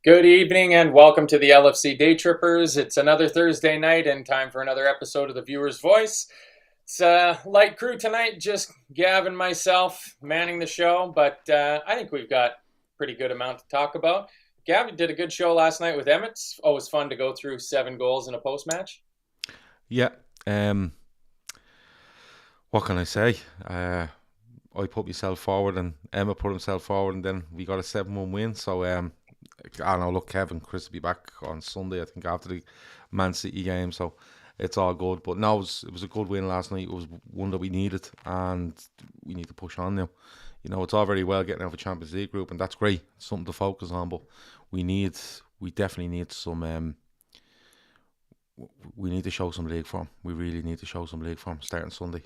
Good evening and welcome to the LFC Daytrippers. It's another Thursday night and time for another episode of The Viewer's Voice. It's a light crew tonight, just Gav and myself manning the show, but I think we've got a pretty good amount to talk about. Gav, you did a good show last night with Emmett. It's always fun to go through 7 goals in a post-match. Yeah. What can I say? I put myself forward and Emma put himself forward, and then we got a 7-1 win. So I don't know. Look, Kevin, Chris will be back on Sunday, I think, after the Man City game. So it's all good. But no, it was a good win last night. It was one that we needed, and we need to push on now. You know, it's all very well getting out of a Champions League group, and that's great. It's something to focus on. But we definitely need some. We need to show some league form. We really need to show some league form starting Sunday.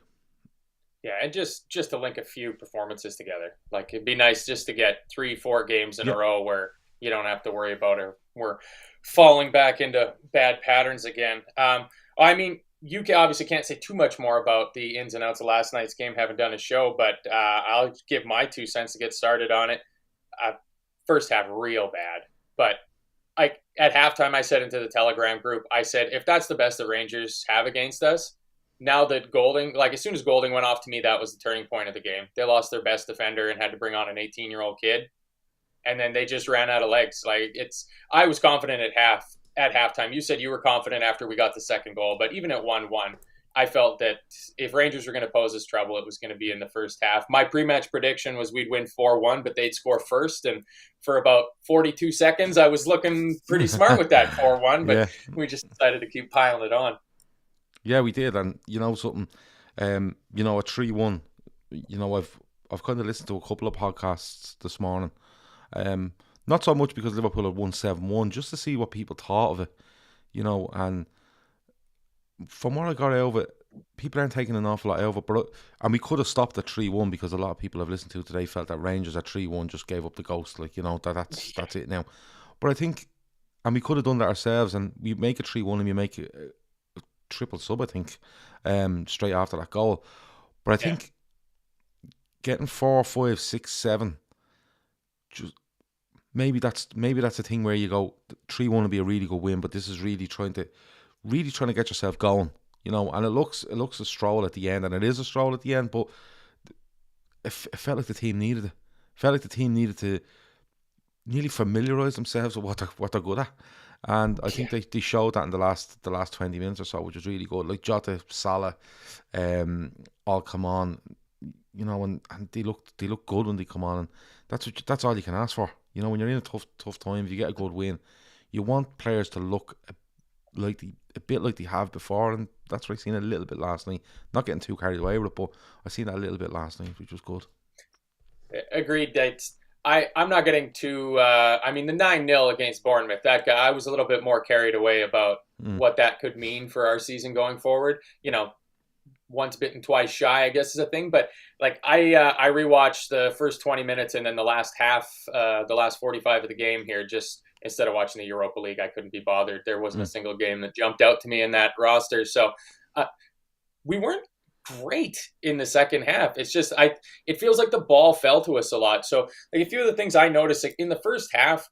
Yeah, and just to link a few performances together. Like, it'd be nice just to get 3-4 games in a Yeah. row where you don't have to worry about it. We're falling back into bad patterns again. I mean, obviously can't say too much more about the ins and outs of last night's game. Haven't done a show, but I'll give my 2 cents to get started on it. First half, real bad. But at halftime, I said into the Telegram group, I said, if that's the best the Rangers have against us, now that Golding, like as soon as Golding went off, to me, that was the turning point of the game. They lost their best defender and had to bring on an 18-year-old kid. And then they just ran out of legs. I was confident at halftime. You said you were confident after we got the second goal, but even at 1-1, I felt that if Rangers were going to pose us trouble, it was going to be in the first half. My pre-match prediction was we'd win 4-1, but they'd score first. And for about 42 seconds, I was looking pretty smart with that 4-1, but Yeah. we just decided to keep piling it on. Yeah, we did, and you know something, a 3-1. I've kind of listened to a couple of podcasts this morning. Not so much because Liverpool had won 7-1, just to see what people thought of it. And from what I got out of it, people aren't taking an awful lot out of it. And we could have stopped at 3-1 because a lot of people I've listened to today felt that Rangers at 3-1 just gave up the ghost. That's it now. But I think, and we could have done that ourselves, and we make it 3-1 and we make it triple sub, I think, straight after that goal. But I think getting 4, 5, 6, 7, just maybe that's the thing where you go 3-1 will be a really good win, but this is really trying to get yourself going, and it looks a stroll at the end, and it is a stroll at the end, but it felt like the team needed it. It felt like the team needed to nearly familiarise themselves with what they're good at. And I think they showed that in the last 20 minutes or so, which was really good. Like Jota, Salah, all come on, and they look good when they come on, and that's all you can ask for. When you're in a tough time, if you get a good win, you want players to look a bit like they have before, and that's what I seen a little bit last night. Not getting too carried away with it, but I seen that a little bit last night, which was good. Agreed. I'm not getting too. The 9-0 against Bournemouth. That guy, I was a little bit more carried away about what that could mean for our season going forward. Once bitten, twice shy, I guess is a thing. But I rewatched the first 20 minutes and then the last half, the last 45 of the game here. Just instead of watching the Europa League, I couldn't be bothered. There wasn't a single game that jumped out to me in that roster. So we weren't great in the second half. It's just it feels like the ball fell to us a lot. So a few of the things I noticed in the first half,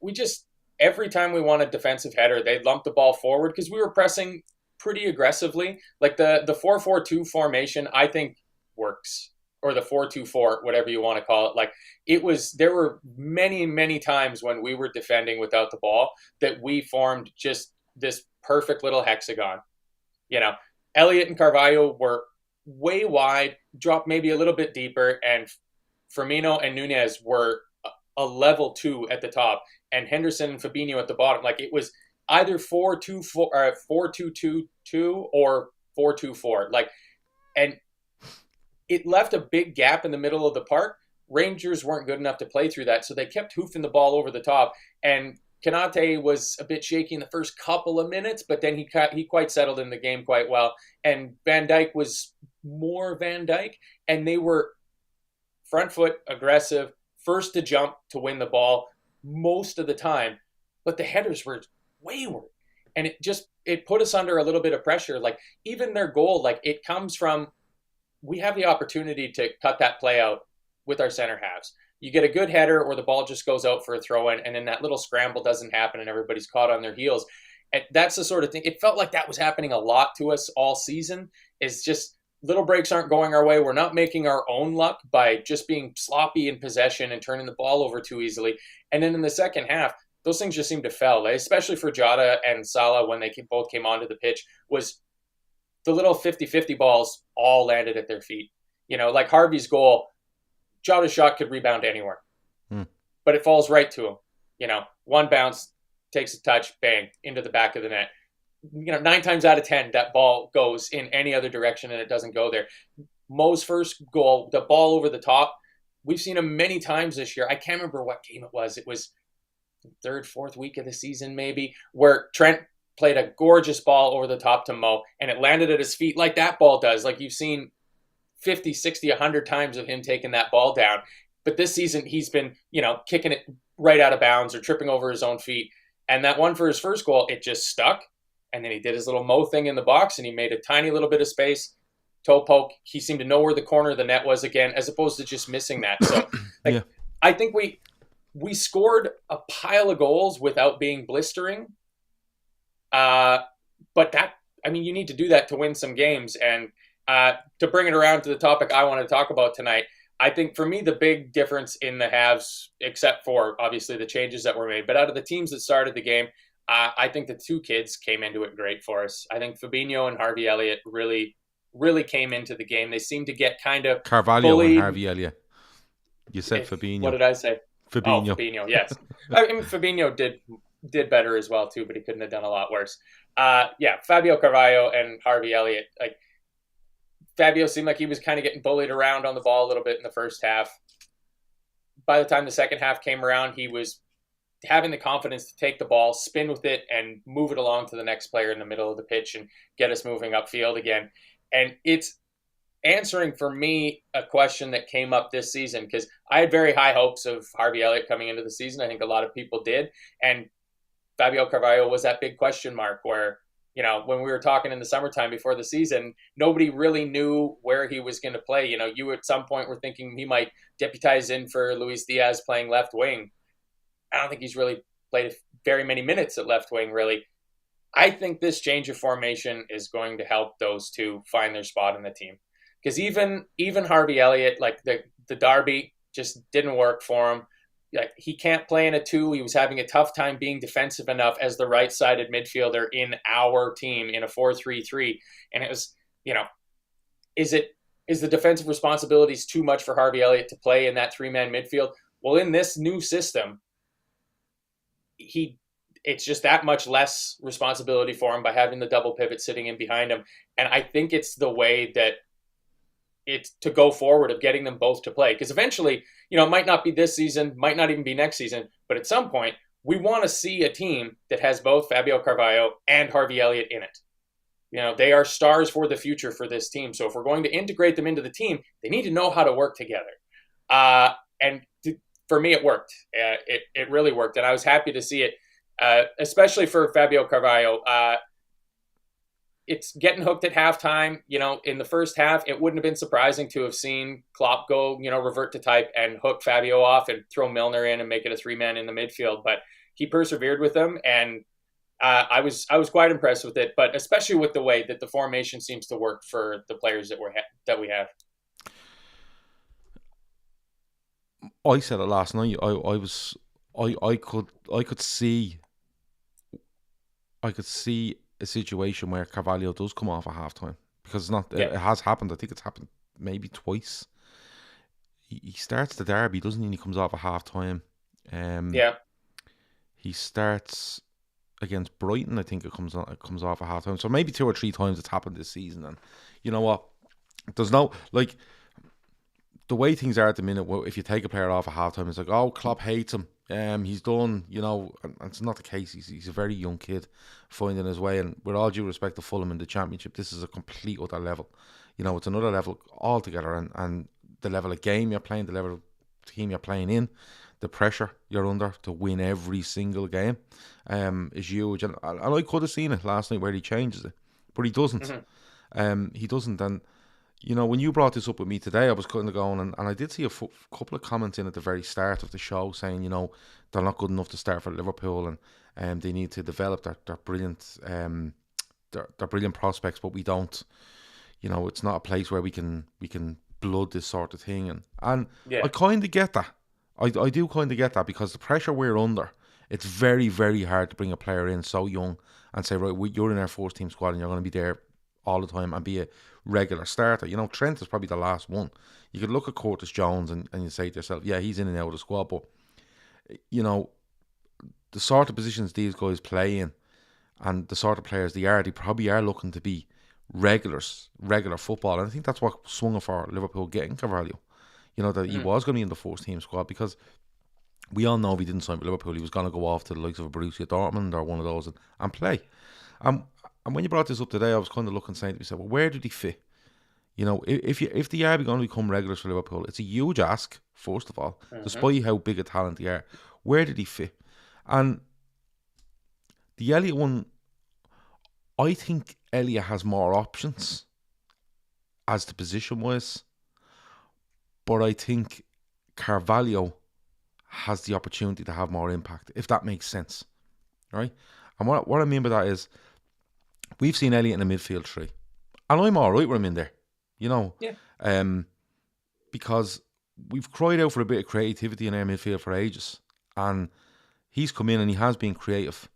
we just every time we won a defensive header, they'd lump the ball forward because we were pressing pretty aggressively. Like the 4-4-2 formation, I think works, or the 4-2-4, whatever you want to call it. There were many times when we were defending without the ball that we formed just this perfect little hexagon. Elliott and Carvalho were way wide, dropped maybe a little bit deeper, and Firmino and Nunez were a level 2 at the top, and Henderson and Fabio at the bottom. It was either 4-2-4, 4-2-2-2 or 4-2-4. And it left a big gap in the middle of the park. Rangers weren't good enough to play through that, so they kept hoofing the ball over the top. And Kanate was a bit shaky in the first couple of minutes, but then he quite settled in the game quite well. And Van Dijk was more Van Dijk, and they were front foot, aggressive, first to jump to win the ball most of the time. But the headers were wayward, and it put us under a little bit of pressure. Even their goal, it comes from, we have the opportunity to cut that play out with our center halves. you get a good header or the ball just goes out for a throw in, and then that little scramble doesn't happen and everybody's caught on their heels. And that's the sort of thing. It felt like that was happening a lot to us all season. It's just little breaks aren't going our way. We're not making our own luck by just being sloppy in possession and turning the ball over too easily. And then in the second half, those things just seem to fail, especially for Jota and Salah when they both came onto the pitch, was the little 50-50 balls all landed at their feet. Like Harvey's goal, Jota's shot could rebound anywhere, but it falls right to him. One bounce, takes a touch, bang, into the back of the net. 9 times out of 10, that ball goes in any other direction and it doesn't go there. Mo's first goal, the ball over the top, we've seen him many times this year. I can't remember what game it was. It was third, fourth week of the season maybe, where Trent played a gorgeous ball over the top to Mo, and it landed at his feet like that ball does. Like you've seen 50, 60, 100 times of him taking that ball down. But this season, he's been, kicking it right out of bounds or tripping over his own feet. And that one for his first goal, it just stuck. And then he did his little Mo thing in the box, and he made a tiny little bit of space, toe poke. He seemed to know where the corner of the net was again, as opposed to just missing that. So yeah. I think we scored a pile of goals without being blistering. But you need to do that to win some games. And to bring it around to the topic I want to talk about tonight, I think for me, the big difference in the halves, except for obviously the changes that were made, but out of the teams that started the game, I think the two kids came into it great for us. I think Fabinho and Harvey Elliott really, really came into the game. They seemed to get kind of Carvalho bullied. and Harvey Elliott. You said Fabinho. What did I say? Fabinho. Oh, Fabinho, yes. Fabinho did better as well, too, but he couldn't have done a lot worse. Fabio Carvalho and Harvey Elliott. Like, Fabio seemed like he was kind of getting bullied around on the ball a little bit in the first half. By the time the second half came around, he was having the confidence to take the ball, spin with it, and move it along to the next player in the middle of the pitch and get us moving upfield again. And it's answering for me a question that came up this season, because I had very high hopes of Harvey Elliott coming into the season. I think a lot of people did. And Fabio Carvalho was that big question mark where, when we were talking in the summertime before the season, nobody really knew where he was going to play. You at some point were thinking he might deputize in for Luis Diaz playing left wing. I don't think he's really played very many minutes at left wing, really. I think this change of formation is going to help those two find their spot in the team. Because even Harvey Elliott, like the derby, just didn't work for him. Like, he can't play in a 2. He was having a tough time being defensive enough as the right-sided midfielder in our team in a 4-3-3. And it was, is the defensive responsibilities too much for Harvey Elliott to play in that 3-man midfield? Well, in this new system, it's just that much less responsibility for him by having the double pivot sitting in behind him. And I think it's the way that it's to go forward of getting them both to play. Because eventually, it might not be this season, might not even be next season, but at some point, we want to see a team that has both Fabio Carvalho and Harvey Elliott in it. They are stars for the future for this team. So if we're going to integrate them into the team, they need to know how to work together. For me, it worked. It really worked. And I was happy to see it, especially for Fabio Carvalho. It's getting hooked at halftime. In the first half, it wouldn't have been surprising to have seen Klopp go, revert to type and hook Fabio off and throw Milner in and make it a 3-man in the midfield. But he persevered with them, and I was quite impressed with it. But especially with the way that the formation seems to work for the players that we have. I said it last night. I could see a situation where Carvalho does come off at halftime, because it's not. It has happened. I think it's happened maybe twice. He starts the derby, doesn't he? And he comes off at halftime. He starts against Brighton. I think it comes off at halftime. So maybe 2 or 3 times it's happened this season. And you know what? There's no the way things are at the minute. If you take a player off at halftime, it's like, oh, Klopp hates him. He's done, and it's not the case. He's a very young kid finding his way, and with all due respect to Fulham in the Championship, this is a complete other level. It's another level altogether, and the level of game you're playing, the level of team you're playing in, the pressure you're under to win every single game is huge. And I could have seen it last night where he changes it, but he doesn't. Mm-hmm. He doesn't, and when you brought this up with me today, I was kind of going, and I did see a couple of comments in at the very start of the show saying, they're not good enough to start for Liverpool, and they need to develop their brilliant, their brilliant prospects, but we don't. It's not a place where we can blood this sort of thing, and Yeah. I kind of get that. I do kind of get that, because the pressure we're under, it's very, very hard to bring a player in so young and say, right, you're in our first team squad and you're going to be there all the time and be a regular starter. Trent is probably the last one. You could look at Curtis Jones and you say to yourself, yeah, he's in and out of the squad, but the sort of positions these guys play in and the sort of players they probably are looking to be regular football. And I think that's what swung it for Liverpool getting Carvalho. That he was going to be in the first team squad, because we all know if he didn't sign with Liverpool, he was going to go off to the likes of a Borussia Dortmund or one of those and play. And when you brought this up today, I was kind of looking, saying to myself, well, where did he fit? If they are going to become regulars for Liverpool, it's a huge ask, first of all, despite how big a talent they are. Where did he fit? And the Elliott one, I think Elliott has more options as to position-wise, but I think Carvalho has the opportunity to have more impact, if that makes sense, right? And what I mean by that is, we've seen Elliott in the midfield three, and I'm all right with him in there, because we've cried out for a bit of creativity in our midfield for ages, and he's come in and he has been creative,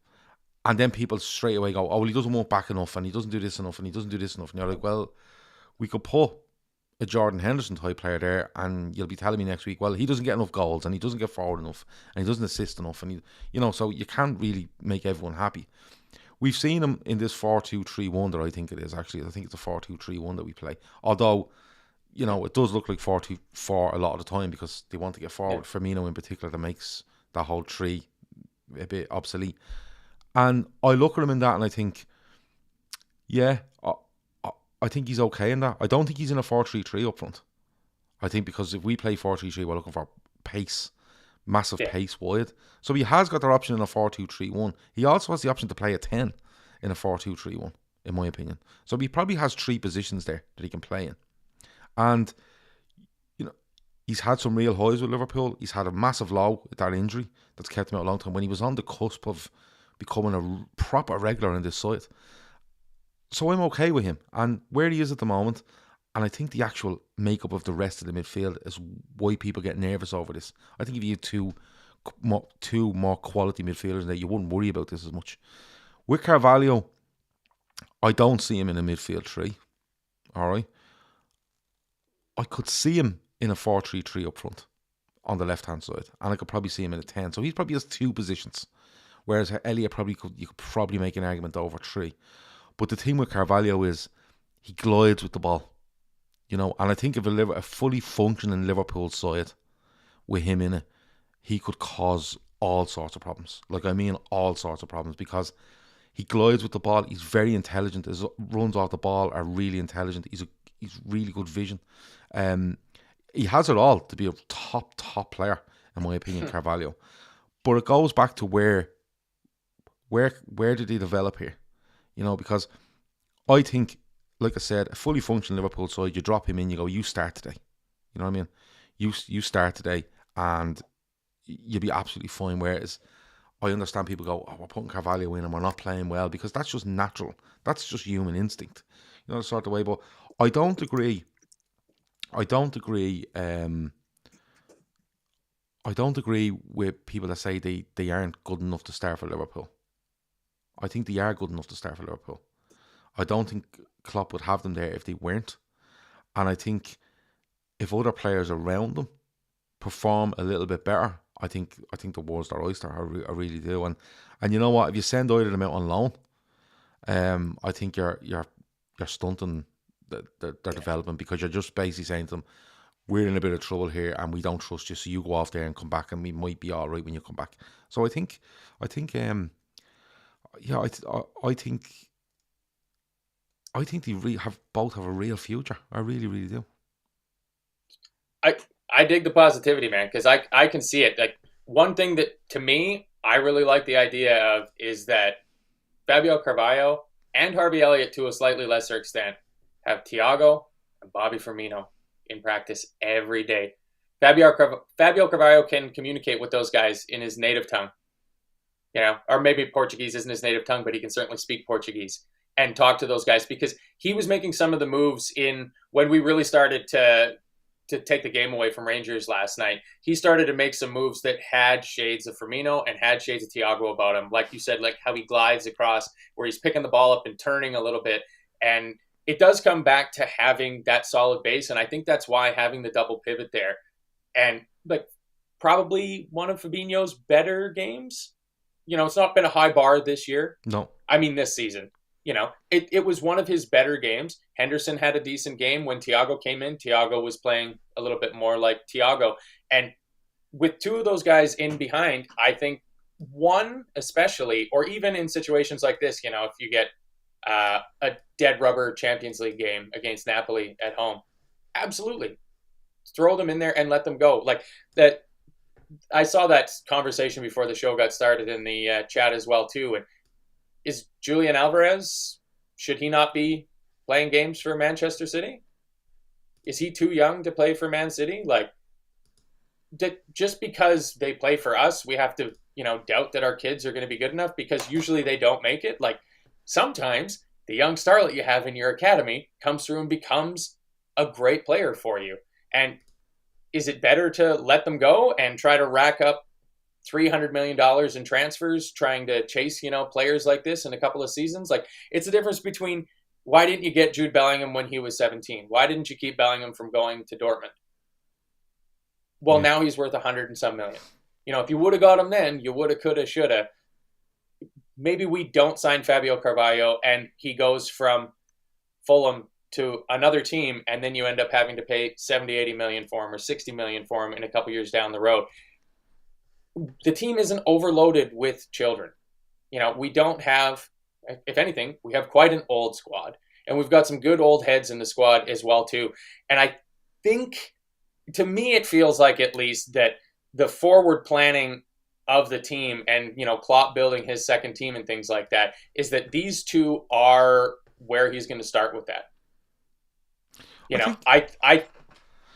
and then people straight away go, oh, well, he doesn't walk back enough, and he doesn't do this enough, and he doesn't do this enough, and you're like, well, we could put a Jordan Henderson type player there, and you'll be telling me next week, well, he doesn't get enough goals, and he doesn't get forward enough, and he doesn't assist enough, and so you can't really make everyone happy. We've seen him in this 4-2-3-1 that I think it is, actually. I think it's a 4-2-3-1 that we play. Although, it does look like 4-2-4 a lot of the time, because they want to get forward. Yeah. Firmino in particular, that makes that whole tree a bit obsolete. And I look at him in that and I think, yeah, I think he's okay in that. I don't think he's in a 4-3-3 up front. I think because if we play 4-3-3, we're looking for pace, massive pace wide. So he has got that option in a 4-2-3-1. He also has the option to play a 10 in a 4-2-3-1, in my opinion. So he probably has three positions there that he can play in. And, he's had some real highs with Liverpool. He's had a massive low with that injury that's kept him out a long time, when he was on the cusp of becoming a proper regular in this side. So I'm okay with him. And where he is at the moment, and I think the actual makeup of the rest of the midfield is why people get nervous over this. I think if you had two more quality midfielders there, you wouldn't worry about this as much. With Carvalho, I don't see him in a midfield three. All right. I could see him in a 4-3-3 up front on the left-hand side, and I could probably see him in a 10. So he probably has two positions, whereas Elliott you could probably make an argument over three. But the thing with Carvalho is he glides with the ball, and I think if a fully functioning Liverpool side with him in it, he could cause all sorts of problems. All sorts of problems, because he glides with the ball. He's very intelligent. His runs off the ball are really intelligent. He's really good vision. He has it all to be a top player, in my opinion, Carvalho. But it goes back to where did he develop here? Because I think, like I said, a fully functional Liverpool side, you drop him in, you go, you start today. You know what I mean? You start today and you'll be absolutely fine. Whereas I understand people go, oh, we're putting Carvalho in and we're not playing well, because that's just natural. That's just human instinct. The sort of way. But I don't agree. I don't agree with people that say they aren't good enough to start for Liverpool. I think they are good enough to start for Liverpool. I don't think Klopp would have them there if they weren't. And I think if other players around them perform a little bit better, I think the world's their oyster. I really do. And you know what? If you send either of them out on loan, I think you're stunting their development, because you're just basically saying to them, we're in a bit of trouble here and we don't trust you, so you go off there and come back and we might be all right when you come back. So I think they both have a real future. I really, really do. I dig the positivity, man, because I can see it. Like, one thing that, to me, I really like the idea of is that Fabio Carvalho and Harvey Elliott, to a slightly lesser extent, have Thiago and Bobby Firmino in practice every day. Fabio Carvalho can communicate with those guys in his native tongue, or maybe Portuguese isn't his native tongue, but he can certainly speak Portuguese and talk to those guys, because he was making some of the moves in when we really started to take the game away from Rangers last night. He started to make some moves that had shades of Firmino and had shades of Thiago about him. Like you said, like how he glides across, where he's picking the ball up and turning a little bit. And it does come back to having that solid base. And I think that's why having the double pivot there, and like probably one of Fabinho's better games. It's not been a high bar this year. No. I mean, this season. It was one of his better games. Henderson had a decent game. When Thiago came in, Thiago was playing a little bit more like Thiago. And with two of those guys in behind, I think one especially, or even in situations like this, if you get a dead rubber Champions League game against Napoli at home, absolutely. Throw them in there and let them go. Like that. I saw that conversation before the show got started in the chat as well, too. And is Julian Alvarez, should he not be playing games for Manchester City? Is he too young to play for Man City? Like, just because they play for us, we have to, doubt that our kids are going to be good enough, because usually they don't make it. Like, sometimes the young starlet you have in your academy comes through and becomes a great player for you. And is it better to let them go and try to rack up $300 million in transfers, trying to chase, players like this in a couple of seasons? Like, it's a difference between, why didn't you get Jude Bellingham when he was 17? Why didn't you keep Bellingham from going to Dortmund? Well, now he's worth 100 and some million. If you would have got him then, you would have, could have, should have. Maybe we don't sign Fabio Carvalho and he goes from Fulham to another team, and then you end up having to pay 70, 80 million for him, or 60 million for him in a couple years down the road. The team isn't overloaded with children. We don't have, if anything, we have quite an old squad, and we've got some good old heads in the squad as well, too. And I think, to me, it feels like at least that the forward planning of the team and, Klopp building his second team and things like that, is that these two are where he's going to start with that.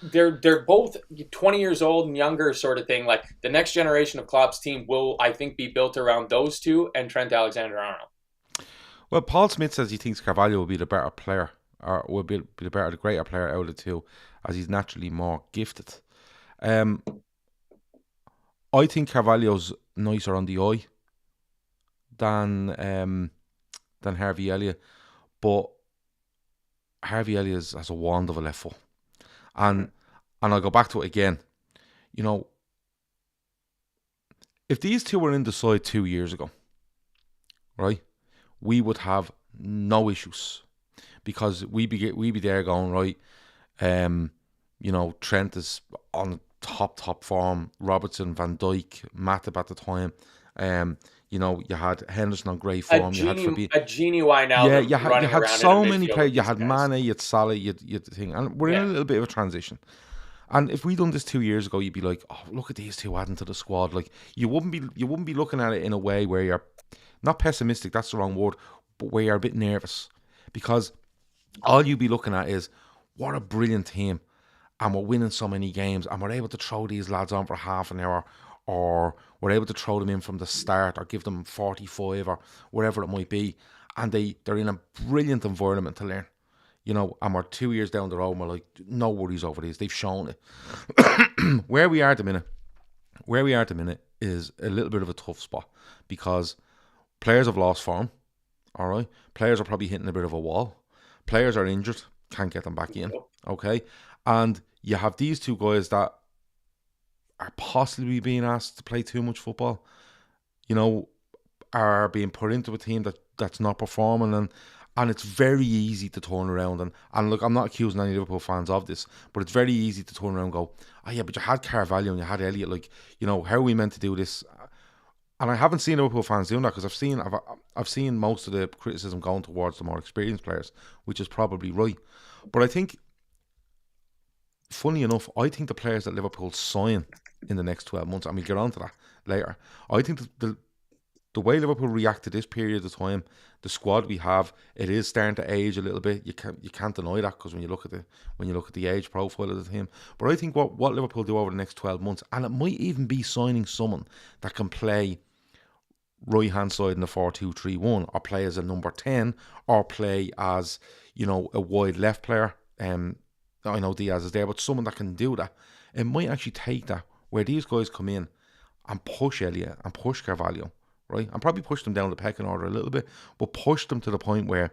They're both 20 years old and younger, sort of thing. Like, the next generation of Klopp's team will, I think, be built around those two and Trent Alexander-Arnold. Well, Paul Smith says he thinks Carvalho will be the better player, or will be the greater player out of the two, as he's naturally more gifted. I think Carvalho's nicer on the eye than Harvey Elliott, but Harvey Elliott has a wand of a left foot. And I'll go back to it again. If these two were in the side 2 years ago, right, we would have no issues, because we'd be there going, right, Trent is on top form, Robertson, Van Dijk, Matip at the time. You had Henderson on great form. You had Fabio. A Genie Wijnaldum. Yeah, you had so many players. You had Mane, you had Salah, you had the thing. And we're in a little bit of a transition. And if we'd done this 2 years ago, you'd be like, oh, look at these two adding to the squad. Like, you wouldn't be looking at it in a way where you're not pessimistic, that's the wrong word, but where you're a bit nervous. Because all you'd be looking at is, what a brilliant team. And we're winning so many games, and we're able to throw these lads on for half an hour, or we're able to throw them in from the start, or give them 45, or whatever it might be, and they're in a brilliant environment to learn, and we're 2 years down the road and we're like, no worries over these, they've shown it. Where we are at the minute is a little bit of a tough spot, because players have lost form, all right, players are probably hitting a bit of a wall, players are injured, can't get them back in, okay, and you have these two guys that are possibly being asked to play too much football, are being put into a team that's not performing, and it's very easy to turn around, and look, I'm not accusing any Liverpool fans of this, but it's very easy to turn around and go, oh yeah, but you had Carvalho and you had Elliott, like, how are we meant to do this? And I haven't seen Liverpool fans doing that, because I've seen most of the criticism going towards the more experienced players, which is probably right. But I think, funny enough, I think the players that Liverpool sign in the next 12 months, and we'll get on to that later, I think the way Liverpool react to this period of time, the squad we have, it is starting to age a little bit. You can't deny that, because when you look at the age profile of the team. But I think what Liverpool do over the next 12 months, and it might even be signing someone that can play right hand side in the 4-2-3-1, or play as a number 10, or play as, you know, a wide left player. I know Diaz is there, but someone that can do that. It might actually take that, where these guys come in and push Elliott and push Carvalho, right? And probably push them down the pecking order a little bit, but push them to the point where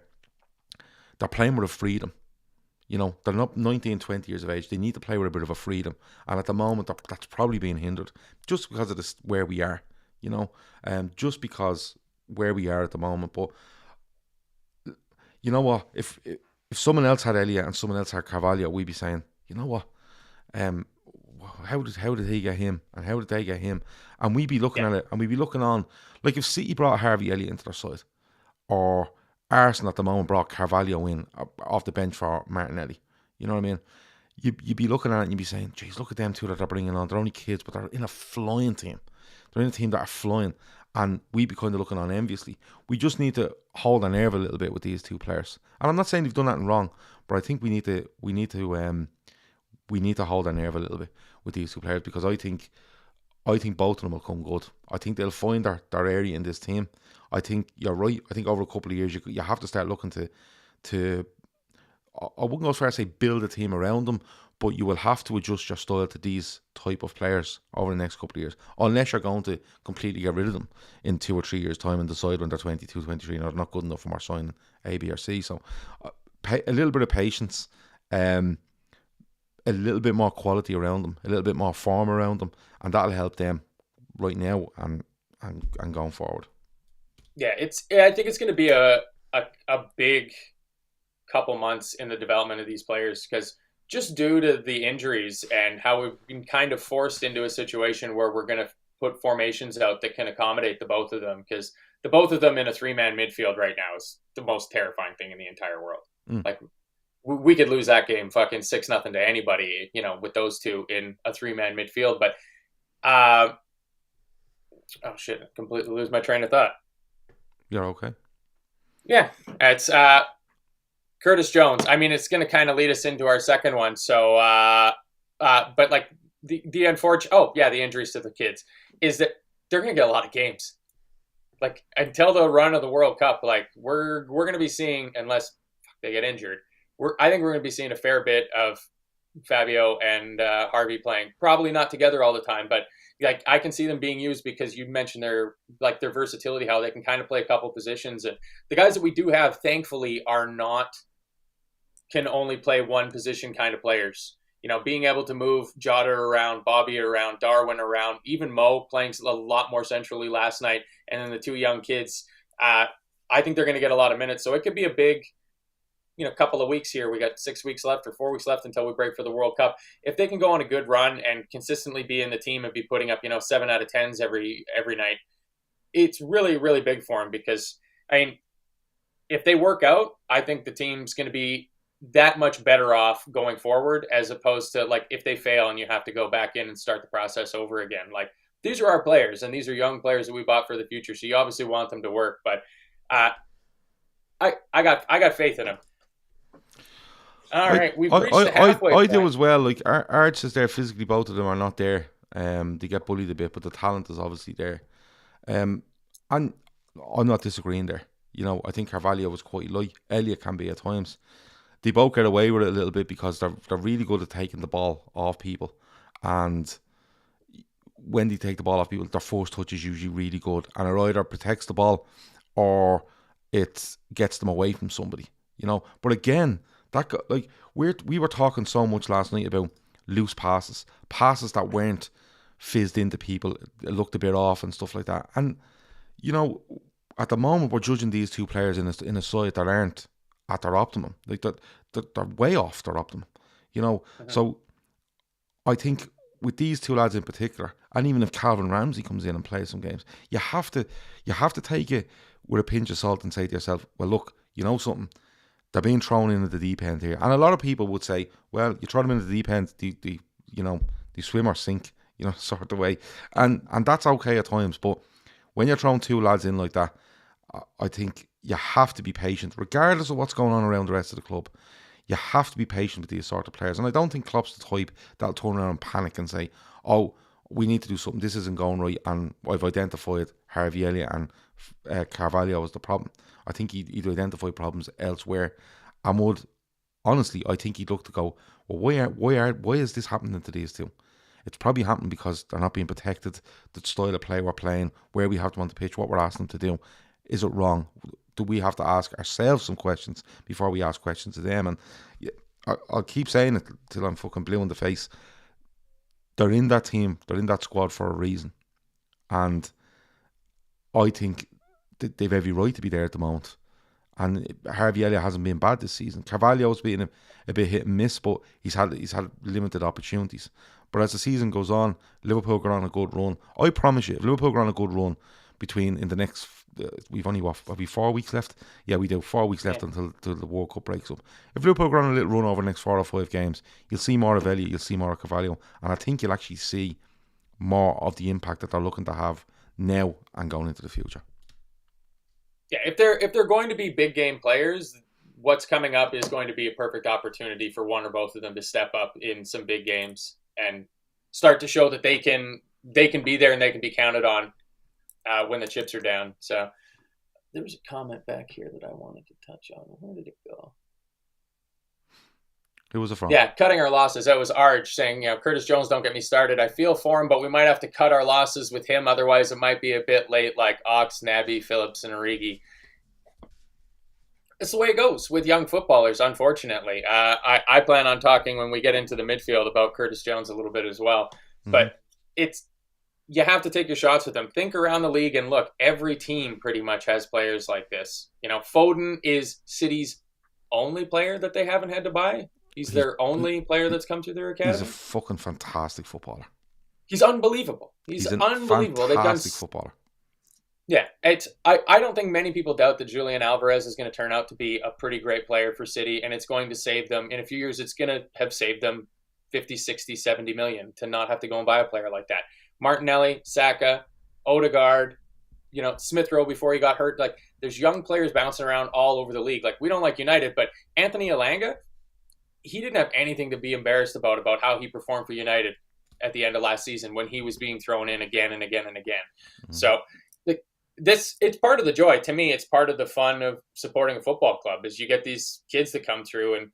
they're playing with a freedom. You know, they're not 19, 20 years of age. They need to play with a bit of a freedom. And at the moment, that's probably being hindered just because of this, where we are, you know, just because where we are at the moment. But you know what? If someone else had Elliott and someone else had Carvalho, we'd be saying, you know what? How did he get him, and how did they get him? And we'd be looking at it, and we'd be looking on, like if City brought Harvey Elliott into their side, or Arsenal at the moment brought Carvalho in off the bench for Martinelli. You know what I mean? You'd be looking at it and you'd be saying, geez, look at them two that they're bringing on. They're only kids, but they're in a flying team. They're in a team that are flying. And we'd be kind of looking on enviously. We just need to hold our nerve a little bit with these two players. And I'm not saying they've done nothing wrong, but I think we need to hold our nerve a little bit with these two players, because I think both of them will come good. I think they'll find their area in this team. I think you're right. I think over a couple of years you have to start looking to I wouldn't go as far as say build a team around them, but you will have to adjust your style to these type of players over the next couple of years, unless you're going to completely get rid of them in 2 or 3 years' time and decide when they're 22, 23 and they're not good enough for more signing A, B or C. So a little bit of patience, a little bit more quality around them, a little bit more form around them, and that'll help them right now and going forward. Yeah, I think it's going to be a big couple months in the development of these players, because just due to the injuries and how we've been kind of forced into a situation where we're going to put formations out that can accommodate the both of them, because the both of them in a 3-man midfield right now is the most terrifying thing in the entire world. Like, we could lose that game fucking 6-0 to anybody, you know, with those two in a 3-man midfield. But oh shit, I completely lose my train of thought. You're okay. Yeah, it's Curtis Jones. I mean, it's going to kind of lead us into our second one. So, but like the unfortunate, the injuries to the kids is that they're going to get a lot of games. Like, until the run of the World Cup, like we're going to be seeing, unless they get injured, I think we're going to be seeing a fair bit of Fabio and Harvey playing. Probably not together all the time, but like I can see them being used, because you mentioned their versatility, how they can kind of play a couple positions. And the guys that we do have, thankfully, can only play one position kind of players. You know, being able to move Jota around, Bobby around, Darwin around, even Mo playing a lot more centrally last night, and then the two young kids. I think they're going to get a lot of minutes, so it could be a big, couple of weeks here. We got 6 weeks left or 4 weeks left until we break for the World Cup. If they can go on a good run and consistently be in the team and be putting up, 7 out of 10s every night, it's really, really big for them, because, I mean, if they work out, I think the team's going to be that much better off going forward, as opposed to like if they fail and you have to go back in and start the process over again. Like, these are our players, and these are young players that we bought for the future, so you obviously want them to work. But I got faith in them. All right, we've reached the halfway point. I do as well. Like, Arch is there physically, both of them are not there. They get bullied a bit, but the talent is obviously there. And I'm not disagreeing there. I think Carvalho was quite light. Elliott can be at times. They both get away with it a little bit because they're really good at taking the ball off people. And when they take the ball off people, their first touch is usually really good. And it either protects the ball or it gets them away from somebody. But again, we were talking so much last night about loose passes that weren't fizzed into people, it looked a bit off and stuff like that. And at the moment we're judging these two players in a side that aren't at their optimum, like that they're way off their optimum. So I think with these two lads in particular, and even if Calvin Ramsey comes in and plays some games, you have to take it with a pinch of salt and say to yourself, well, look, something. They're being thrown into the deep end here. And a lot of people would say, well, you throw them into the deep end, they swim or sink, sort of way. And that's okay at times. But when you're throwing two lads in like that, I think you have to be patient, regardless of what's going on around the rest of the club. You have to be patient with these sort of players. And I don't think Klopp's the type that'll turn around and panic and say, oh, we need to do something. This isn't going right. And I've identified Harvey Elliott and Carvalho as the problem. I think he'd identify problems elsewhere. And would, honestly, I think he'd look to go, well, why is this happening to these two? It's probably happening because they're not being protected. The style of play we're playing, where we have them on the pitch, what we're asking them to do. Is it wrong? Do we have to ask ourselves some questions before we ask questions to them? And I'll keep saying it till I'm fucking blue in the face. They're in that team. They're in that squad for a reason. And I think they've every right to be there at the moment. And Harvey Elliott hasn't been bad this season. Carvalho's been a bit hit and miss, but he's had limited opportunities. But as the season goes on, Liverpool go on a good run. I promise you, if Liverpool go on a good run in the next, we've only, have we 4 weeks left? Yeah, we do. 4 weeks left until the World Cup breaks up. If Liverpool go on a little run over the next 4 or 5 games, you'll see more of Elliott, you'll see more of Carvalho, and I think you'll actually see more of the impact that they're looking to have now and going into the future. Yeah, if they're going to be big game players, what's coming up is going to be a perfect opportunity for one or both of them to step up in some big games and start to show that they can be there and they can be counted on when the chips are down. So there was a comment back here that I wanted to touch on. Where did it go? Who was it from? Yeah, cutting our losses. That was Arj saying, Curtis Jones, don't get me started. I feel for him, but we might have to cut our losses with him. Otherwise, it might be a bit late, like Ox, Naby, Phillips, and Origi. It's the way it goes with young footballers, unfortunately. I plan on talking when we get into the midfield about Curtis Jones a little bit as well. Mm-hmm. But you have to take your shots with them. Think around the league and look, every team pretty much has players like this. Foden is City's only player that they haven't had to buy. He's their only player that's come through their academy. He's a fucking fantastic footballer. He's unbelievable. He's unbelievable. Fantastic footballer. Yeah, I don't think many people doubt that Julian Alvarez is going to turn out to be a pretty great player for City, and it's going to save them. In a few years, it's going to have saved them 50, 60, 70 million to not have to go and buy a player like that. Martinelli, Saka, Odegaard, Smith Rowe before he got hurt. Like, there's young players bouncing around all over the league. Like, we don't like United, but Anthony Elanga, he didn't have anything to be embarrassed about how he performed for United at the end of last season when he was being thrown in again and again and again. Mm-hmm. So it's part of the joy. To me, it's part of the fun of supporting a football club is you get these kids that come through and,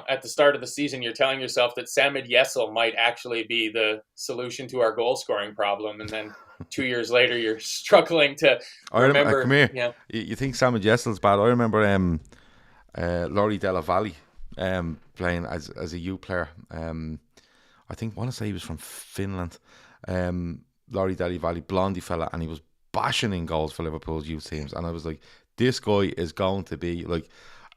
at the start of the season, you're telling yourself that Samid Yessel might actually be the solution to our goal scoring problem. And then 2 years later, you're struggling to remember. Come here. Yeah. You think Samid Yessel's bad? I remember Laurie Della Valle playing as a youth player. I want to say he was from Finland. Laurie Della Valle, blondie fella, and he was bashing in goals for Liverpool's youth teams. And I was like, this guy is going to be like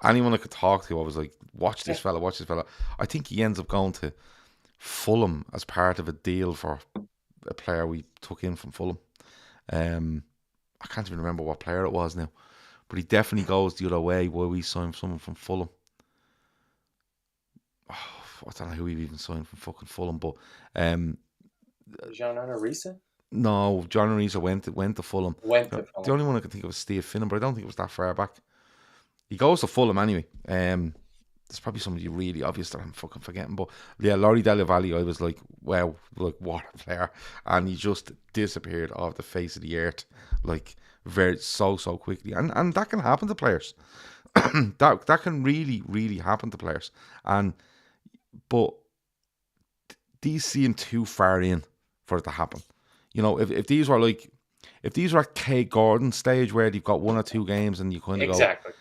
anyone I could talk to. I was like, watch this fella. I think he ends up going to Fulham as part of a deal for a player we took in from Fulham. I can't even remember what player it was now, but he definitely goes the other way where we signed someone from Fulham. I don't know who we even signed from fucking Fulham, but John Arisa? No, John Arisa went to Fulham. The only one I can think of was Steve Finnan, but I don't think it was that far back. He goes to Fulham anyway. There's probably somebody really obvious that I'm fucking forgetting, but yeah, Laurie Della Valle, I was like, wow, like what a player, and he just disappeared off the face of the earth, like so quickly, and that can happen to players. that can really happen to players, but these seem too far in for it to happen. If these were Kay Gordon's stage where they've got 1 or 2 games and you kind of exactly.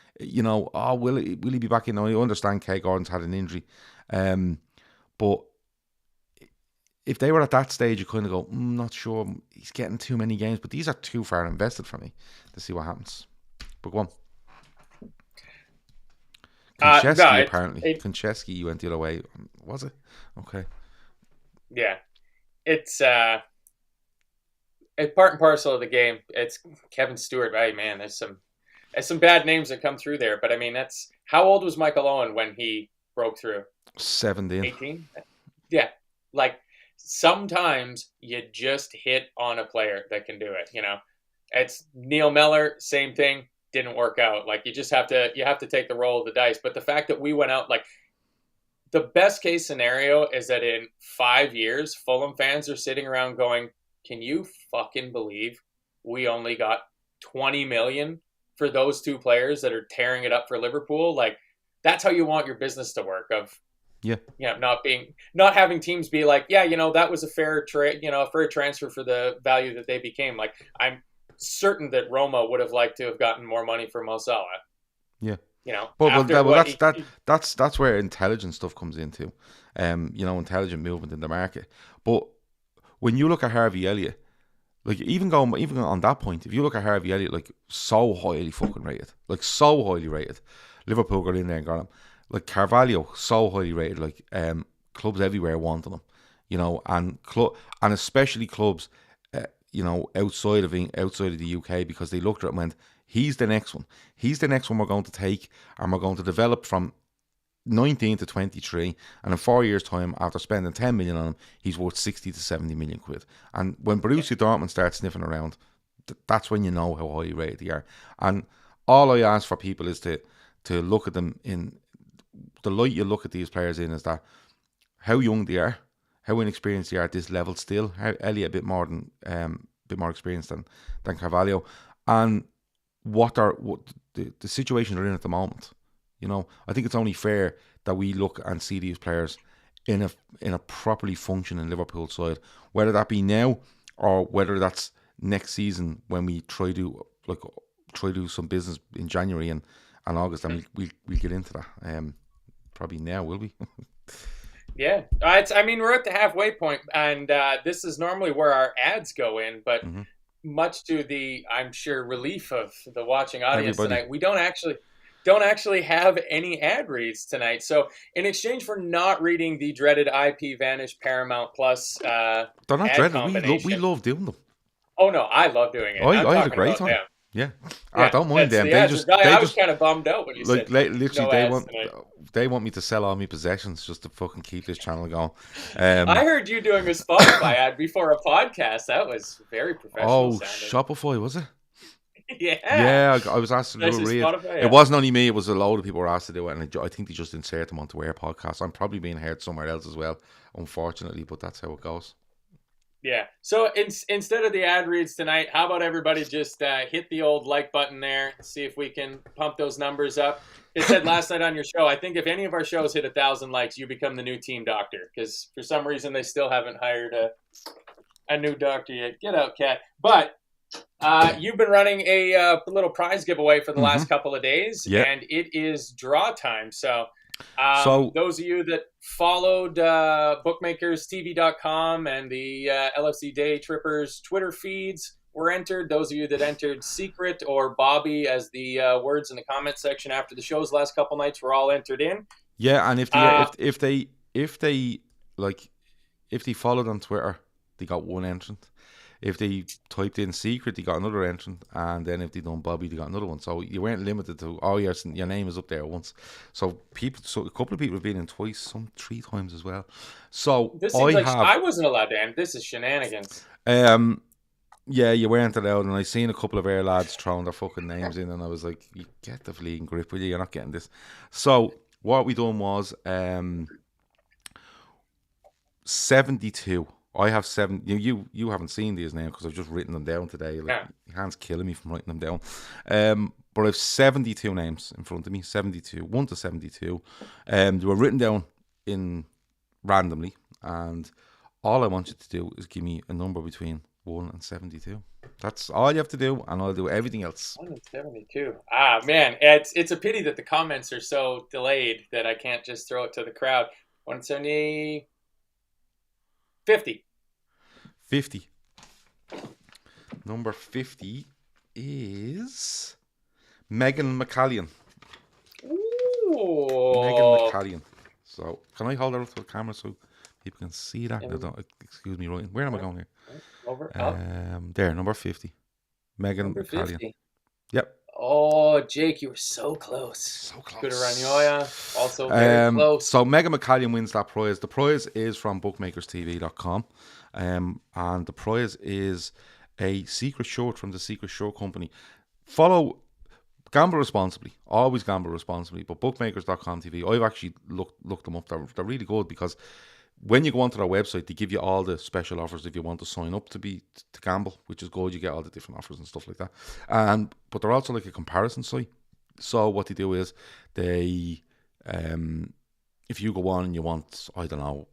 go, will he be back in? I understand Kay Gordon's had an injury, but if they were at that stage, you kind of go, not sure, he's getting too many games, but these are too far invested for me to see what happens. But go on. Konchesky, apparently. Konchesky, you went the other way. Was it? Okay. Yeah. It's part and parcel of the game. It's Kevin Stewart. Hey, man, there's some bad names that come through there. But, I mean, how old was Michael Owen when he broke through? 17. 18? Yeah. Like, sometimes you just hit on a player that can do it, It's Neil Mellor, same thing, didn't work out. Like you have to take the roll of the dice. But the fact that we went out, like the best case scenario is that in 5 years, Fulham fans are sitting around going, "Can you fucking believe we only got 20 million for those two players that are tearing it up for Liverpool?" Like that's how you want your business to work. Not having teams be like, "Yeah, that was a fair trade, a fair transfer for the value that they became." Like I'm certain that Roma would have liked to have gotten more money for Mo Salah. Yeah. But that's where intelligent stuff comes into, intelligent movement in the market. But when you look at Harvey Elliott, like even on that point, if you look at Harvey Elliott, like so highly fucking rated, like so highly rated, Liverpool got in there and got him. Like Carvalho, so highly rated, like clubs everywhere wanted him, and especially clubs, outside of the UK, because they looked at him and went, he's the next one. He's the next one we're going to take, and we're going to develop from 19 to 23. And in 4 years' time, after spending 10 million on him, he's worth 60 to 70 million quid. And when Borussia Dortmund starts sniffing around, that's when you know how highly rated they are. And all I ask for people is to look at them in the light you look at these players in, is that how young they are, how inexperienced they are at this level still. Elliot a bit more experienced than Carvalho, and what the situation they're in at the moment. I think it's only fair that we look and see these players in a properly functioning Liverpool side, whether that be now or whether that's next season when we try to do some business in January and August, and we'll get into that. Probably now, will we? Yeah, we're at the halfway point, and this is normally where our ads go in, but much to the, I'm sure, relief of the watching audience tonight, we don't actually have any ad reads tonight. So in exchange for not reading the dreaded IP Vanish Paramount Plus, they're not dreaded. We love doing them. Oh no, I love doing it. I had a great time. Yeah, I don't mind them. I was kind of bummed out when you said literally they want me to sell all my possessions just to fucking keep this channel going. I heard you doing a Spotify ad before a podcast. That was very professional. Oh, Shopify, was it? Yeah. I was asked to do a read. It wasn't only me; it was a load of people were asked to do it, and I think they just insert them onto our podcast. I'm probably being heard somewhere else as well, unfortunately, but that's how it goes. Yeah. So instead of the ad reads tonight, how about everybody just hit the old like button there, see if we can pump those numbers up. It said last night on your show, I think if any of our shows hit 1,000 likes, you become the new team doctor, because for some reason they still haven't hired a new doctor yet. Get out, cat. But you've been running a little prize giveaway for the last couple of days, and it is draw time. So those of you that followed bookmakerstv.com and the LFC Daytrippers Twitter feeds were entered. Those of you that entered Secret or Bobby as the words in the comment section after the show's last couple nights were all entered in. Yeah, and if they followed on Twitter, they got one entrant. If they typed in Secret, they got another entrant, and then if they done Bobby, they got another one. So you weren't limited to your name is up there once. So a couple of people have been in twice, some 3 times as well. So this seems I wasn't allowed to end. This is shenanigans. Yeah, you weren't allowed, and I seen a couple of our lads throwing their fucking names in, and I was like, "You get the fleeing grip, will you? You're not getting this." So what we done was 72. I have 7. You haven't seen these names because I've just written them down today. Your hand's killing me from writing them down. But I have 72 names in front of me. 72, 1 to 72. They were written down in randomly, and all I want you to do is give me a number between 1 and 72. That's all you have to do, and I'll do everything else. 1 and 72. Ah, man, it's a pity that the comments are so delayed that I can't just throw it to the crowd. 170. 50. Number 50 is Megan McCallion. Ooh. Megan McCallion. So, can I hold her up to the camera so people can see that? Excuse me, Ryan. Where am I going here? Over. There, number 50. Megan McCallion. 50. Yep. Oh, Jake, you were so close. So close. Good Aranyoya, also very close. So Megan McCallion wins that prize. The prize is from bookmakerstv.com. And the prize is a secret shirt from the secret shirt company. Gamble responsibly. Always gamble responsibly. But bookmakers.com.tv, I've actually looked them up. They're really good because when you go onto their website, they give you all the special offers if you want to sign up to gamble, which is good. You get all the different offers and stuff like that. But they're also like a comparison site. So what they do is they, if you go on and you want, I don't know,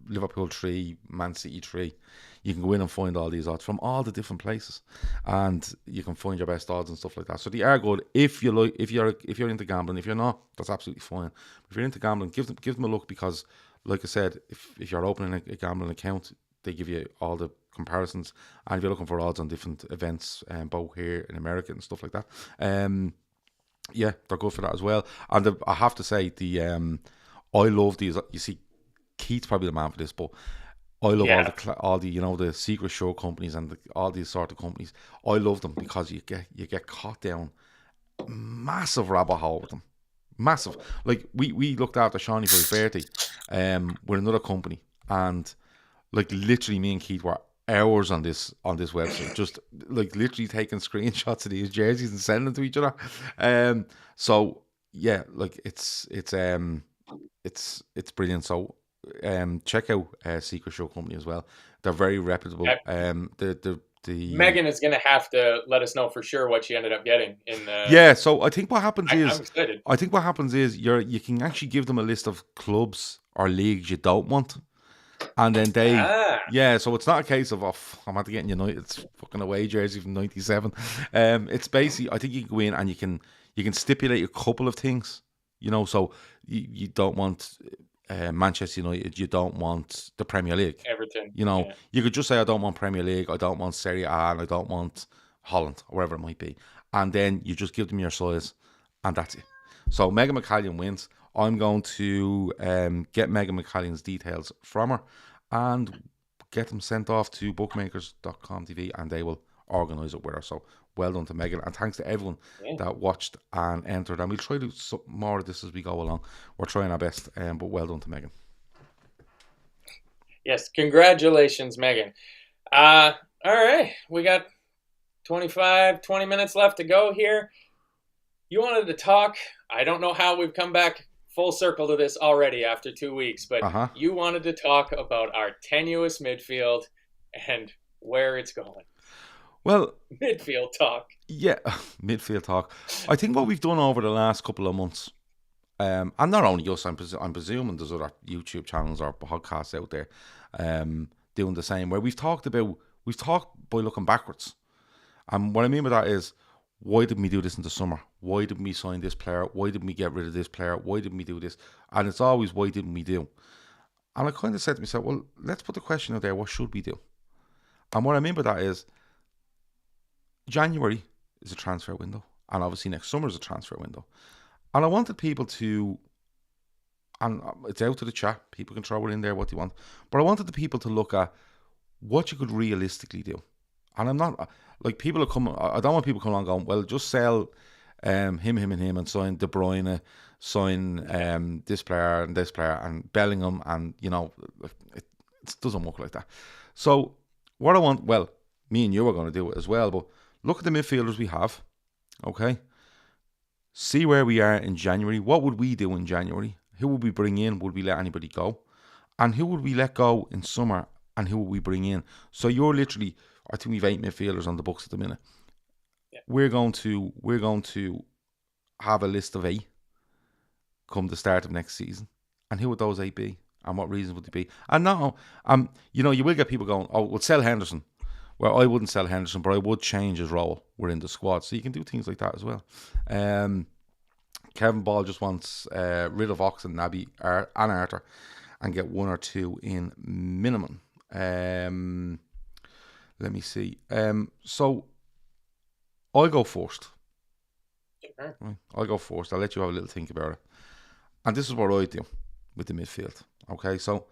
Liverpool 3, Man City 3, you can go in and find all these odds from all the different places, and you can find your best odds and stuff like that. So they are good if you like. If you're into gambling, if you're not, that's absolutely fine. If you're into gambling, give them a look because, like I said, if you're opening a gambling account, they give you all the comparisons, and if you're looking for odds on different events, both here in America and stuff like that, yeah, they're good for that as well. And I have to say, I love these. You see, Keith's probably the man for this, but I love all the the secret show companies and all these sort of companies. I love them because you get caught down massive rabbit hole with them. Massive. Like we looked after Shawnee for his birthday with another company, and like literally me and Keith were hours on this website, just like literally taking screenshots of these jerseys and sending them to each other. So yeah, like it's brilliant. So check out Secret Show Company as well. They're very reputable. The Megan is going to have to let us know for sure what she ended up getting in the. Yeah, so I think what happens I'm excited. I think what happens is you can actually give them a list of clubs or leagues you don't want, and then they so it's not a case of I'm at getting United's fucking away jersey from '97. It's basically, I think you can go in and you can stipulate a couple of things, so you don't want Manchester United, you don't want the Premier League. Everton. You could just say, I don't want Premier League, I don't want Serie A, and I don't want Holland, or wherever it might be. And then you just give them your size, and that's it. So Megan McCallion wins. I'm going to get Megan McCallion's details from her and get them sent off to bookmakers.com.tv, and they will organise it with her. So well done to Megan, and thanks to everyone that watched and entered. And we'll try to do some more of this as we go along. We're trying our best, but well done to Megan. Yes, congratulations, Megan. All right, we got 20 minutes left to go here. You wanted to talk. I don't know how we've come back full circle to this already after 2 weeks, but you wanted to talk about our tenuous midfield and where it's going. Well, midfield talk. Yeah, midfield talk. I think what we've done over the last couple of months, and not only us, I'm presuming there's other YouTube channels or podcasts out there doing the same, where we've talked by looking backwards. And what I mean by that is, why didn't we do this in the summer? Why didn't we sign this player? Why didn't we get rid of this player? Why didn't we do this? And it's always, why didn't we do? And I kind of said to myself, well, let's put the question out there, what should we do? And what I mean by that is, January is a transfer window, and obviously next summer is a transfer window. And I wanted people to, and it's out to the chat, people can throw it in there what they want, but I wanted the people to look at what you could realistically do. And I'm not, like, people are coming, I don't want people coming on going, well, just sell him, and sign De Bruyne, sign this player and Bellingham, and, it doesn't work like that. So what I want, well, me and you are going to do it as well, but look at the midfielders we have, okay? See where we are in January. What would we do in January? Who would we bring in? Would we let anybody go? And who would we let go in summer? And who would we bring in? So you're literally, I think we've 8 midfielders on the books at the minute. Yeah. We're going to have a list of 8 come the start of next season. And who would those 8 be? And what reasons would they be? And now, you will get people going, oh, we'll sell Henderson. Well, I wouldn't sell Henderson, but I would change his role within the squad. So you can do things like that as well. Kevin Ball just wants rid of Ox and Naby and Arthur and get 1 or 2 in minimum. Let me see. So I'll go first. Sure. I'll go first. I'll let you have a little think about it. And this is what I do with the midfield. Okay, so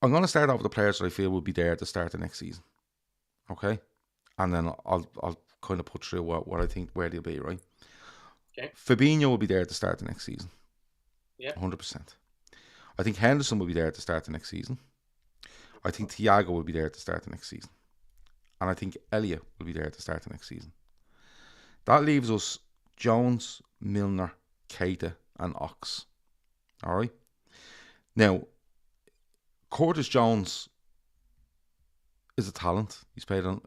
I'm going to start off with the players that I feel will be there at the start of next season. Okay, and then I'll kind of put through what I think where they'll be, right? Okay. Fabinho will be there at the start of next season. Yeah, 100%. I think Henderson will be there at the start of next season. I think Thiago will be there at the start of next season, and I think Elliott will be there to start the next season. That leaves us Jones, Milner, Keita, and Ox. All right. Now, Curtis Jones is a talent. He's played on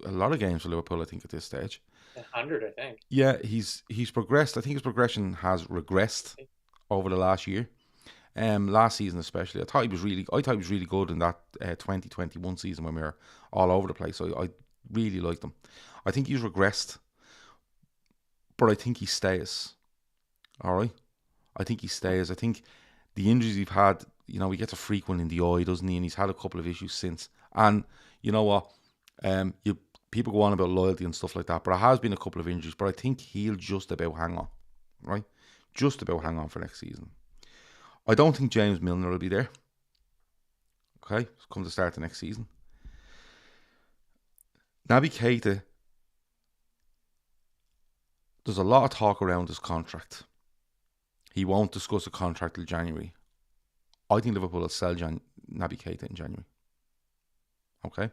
a lot of games for Liverpool, I think, at this stage. 100, I think. Yeah, he's progressed. I think his progression has regressed over the last year. Last season especially, I thought he was really good in that 2021 season when we were all over the place. I really liked him. I think he's regressed, but I think he stays. All right, I think he stays. I think the injuries he's had, he gets a freak one in the eye, doesn't he? And he's had a couple of issues since. And you know what? People go on about loyalty and stuff like that, but there has been a couple of injuries. But I think he'll just about hang on, right? Just about hang on for next season. I don't think James Milner will be there. Okay, come to start the next season. Naby Keita, there's a lot of talk around his contract. He won't discuss a contract till January. I think Liverpool will sell Naby Keita in January. Okay?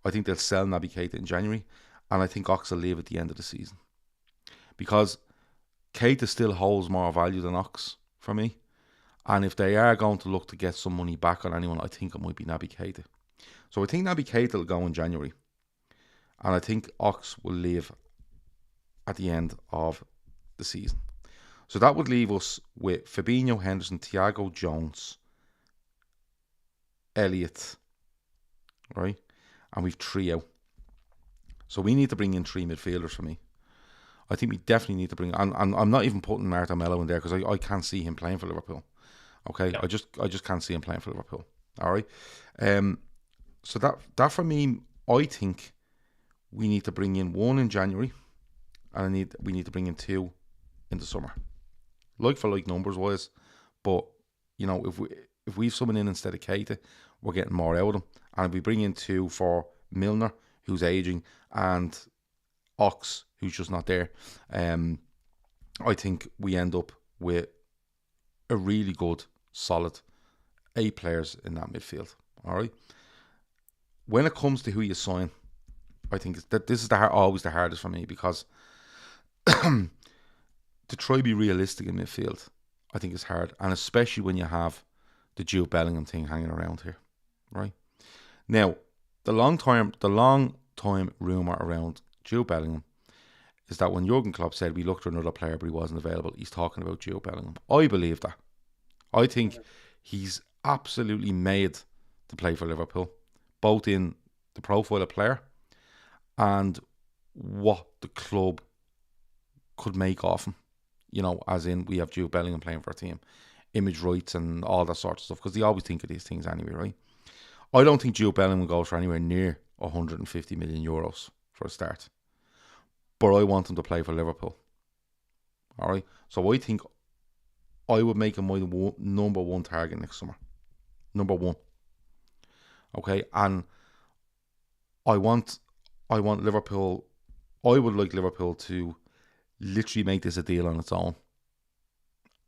I think they'll sell Naby Keita in January, and I think Ox will leave at the end of the season. Because Keita still holds more value than Ox for me. And if they are going to look to get some money back on anyone, I think it might be Naby Keita. So I think Naby Keita will go in January. And I think Ox will leave at the end of the season. So that would leave us with Fabinho, Henderson, Thiago, Jones, Elliott, right? And we've 3 out. So we need to bring in 3 midfielders for me. I think we definitely need to bring... And I'm not even putting Marta Mello in there because I can't see him playing for Liverpool. Okay? No. I just can't see him playing for Liverpool. All right? So that for me, I think we need to bring in 1 in January and we need to bring in 2 in the summer. Like for like numbers wise, but if we have someone in instead of Keita, we're getting more out of them. And if we bring in 2 for Milner, who's aging, and Ox, who's just not there, I think we end up with a really good, solid 8 players in that midfield. All right. When it comes to who you sign, I think that this is always the hardest for me because to try to be realistic in midfield, I think it's hard, and especially when you have the Jude Bellingham thing hanging around here, right? Now, the long time rumour around Jude Bellingham is that when Jurgen Klopp said we looked for another player but he wasn't available, he's talking about Jude Bellingham. I believe that. I think he's absolutely made to play for Liverpool, both in the profile of player and what the club could make of him. As in we have Jude Bellingham playing for our team, image rights and all that sort of stuff, because they always think of these things anyway, right? I don't think Jude Bellingham goes for anywhere near 150 million euros for a start, but I want him to play for Liverpool. All right, so I think I would make him my number 1 target next summer. Number 1. Okay, and I want Liverpool. I would like Liverpool to literally make this a deal on its own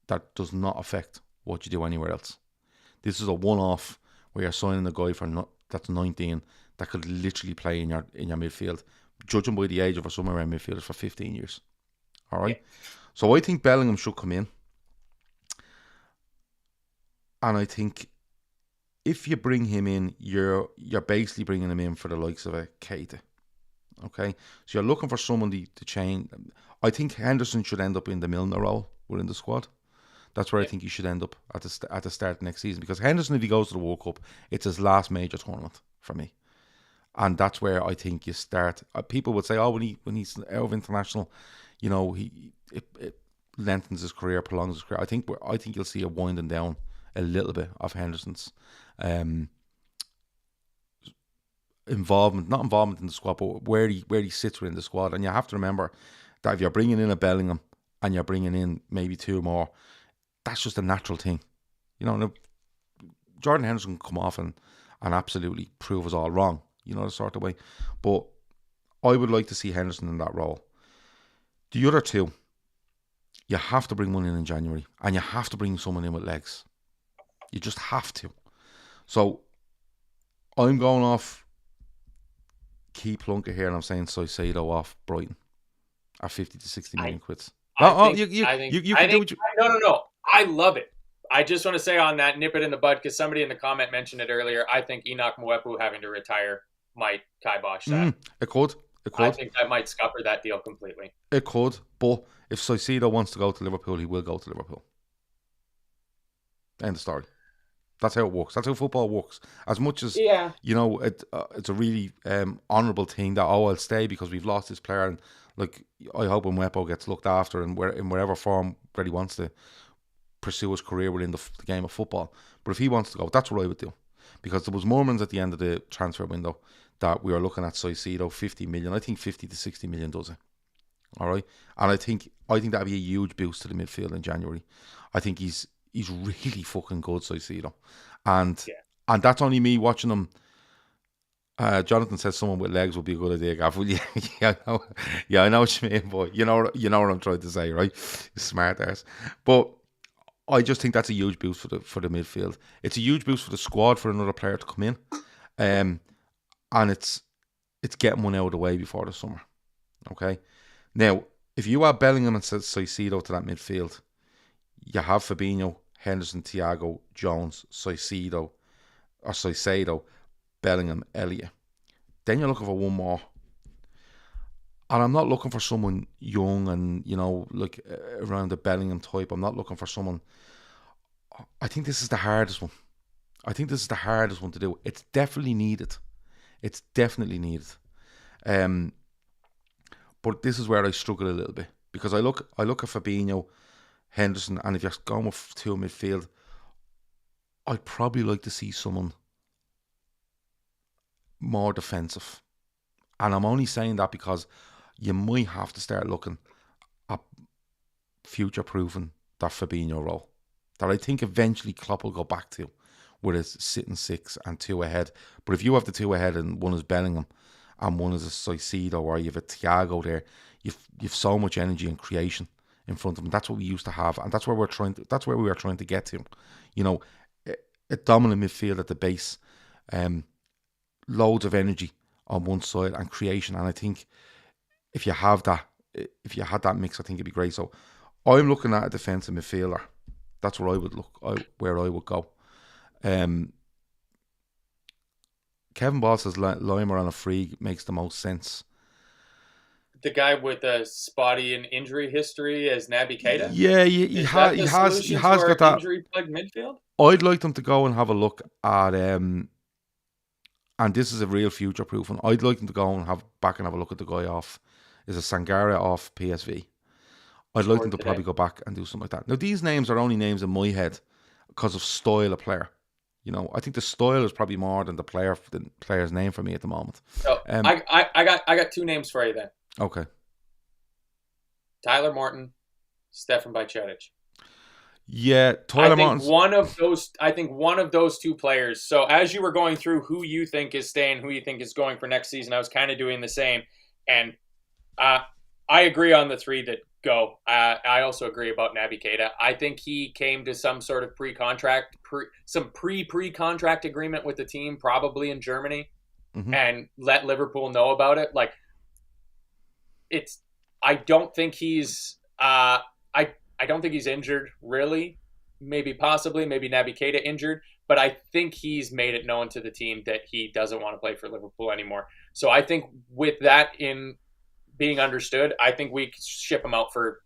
that does not affect what you do anywhere else. This is a one-off where you're signing a guy that's 19 that could literally play in your midfield, judging by the age of somewhere around midfielders for 15 years. All right. So I think Bellingham should come in, and I think if you bring him in, you're basically bringing him in for the likes of a Keita. Okay, so you're looking for someone to change. I think Henderson should end up in the Milner role within the squad. That's where I think he should end up at the start of next season, because Henderson, if he goes to the World Cup, it's his last major tournament for me, and that's where I think you start. People would say, "Oh, when he's out of international, it lengthens his career, prolongs his career." I think you'll see a winding down a little bit of Henderson's not involvement in the squad, but where he sits within the squad. And you have to remember that if you're bringing in a Bellingham and you're bringing in maybe 2 more, that's just a natural thing. Jordan Henderson can come off and absolutely prove us all wrong, the sort of way. But I would like to see Henderson in that role. The other 2, you have to bring one in January, and you have to bring someone in with legs. You just have to. So I'm going off key plunker here, and I'm saying Soicedo off Brighton at 50 to 60 million quids. No. I love it. I just want to say on that, nip it in the bud, because somebody in the comment mentioned it earlier. I think Enoch Mwepu having to retire might kibosh that. It could. I think that might scupper that deal completely. It could, but if Soicedo wants to go to Liverpool, he will go to Liverpool. End of story. That's how it works. That's how football works. As much as, you know, it's a really honourable thing that, I'll stay because we've lost this player. And, like, I hope Mwepu gets looked after and in wherever form that he wants to pursue his career within the game of football. But if he wants to go, that's what I would do. Because there was murmurs at the end of the transfer window that we were looking at Soicedo 50 million. I think 50 to 60 million does it. All right? And I think that'd be a huge boost to the midfield in January. I think he's really fucking good, Soicedo. And that's only me watching him. Jonathan says someone with legs would be a good idea, Gav. Well, I know what you mean, boy. You know what I'm trying to say, right? Smart ass. But I just think that's a huge boost for the midfield. It's a huge boost for the squad for another player to come in. And it's getting one out of the way before the summer. Okay? Now, if you add Bellingham and Soicedo to that midfield, you have Fabinho, Henderson, Thiago, Jones, Soicedo, Bellingham, Elliott. Then you're looking for one more. And I'm not looking for someone young and, you know, like around the Bellingham type. I'm not looking for someone. I think this is the hardest one. To do. It's definitely needed. But this is where I struggle a little bit. Because I look at Fabinho, Henderson, and if you're going with two midfield, I'd probably like to see someone more defensive. And I'm only saying that because you might have to start looking at future-proofing that Fabinho role. That I think eventually Klopp will go back to, with his sitting six and two ahead. But if you have the two ahead and one is Bellingham and one is a Soicedo, or you have a Thiago there, you've so much energy and creation in front of him. That's what we used to have, and that's where we are trying to get to. You know, a dominant midfield at the base, loads of energy on one side and creation. And I think if you had that mix, I think it'd be great. So I'm looking at a defensive midfielder. That's where I would go. Kevin Ball says Lima on a free makes the most sense. The guy with a spotty and injury history as Naby Keita? Yeah, he has got that injury-plagued midfield. I'd like them to go and have a look at and this is a real future-proof one. I'd like them to go and have a look at the guy off. Is a Sangare off PSV. I'd like them to probably go back and do something like that. Now, these names are only names in my head because of style of player. You know, I think the style is probably more than the player's name for me at the moment. So I got two names for you then. Okay. Tyler Morton, Stefan Bajcetic. Yeah, Tyler Morton. I think one of those two players. So as you were going through who you think is staying, who you think is going for next season, I was kind of doing the same. And I agree on the three that go. I also agree about Naby Keita. I think he came to some sort of pre-contract agreement with the team, probably in Germany, and let Liverpool know about it. Like, I don't think he's I don't think he's injured, really. Maybe Naby Keita injured, but I think he's made it known to the team that he doesn't want to play for Liverpool anymore. So I think with that in being understood, I think we ship him out for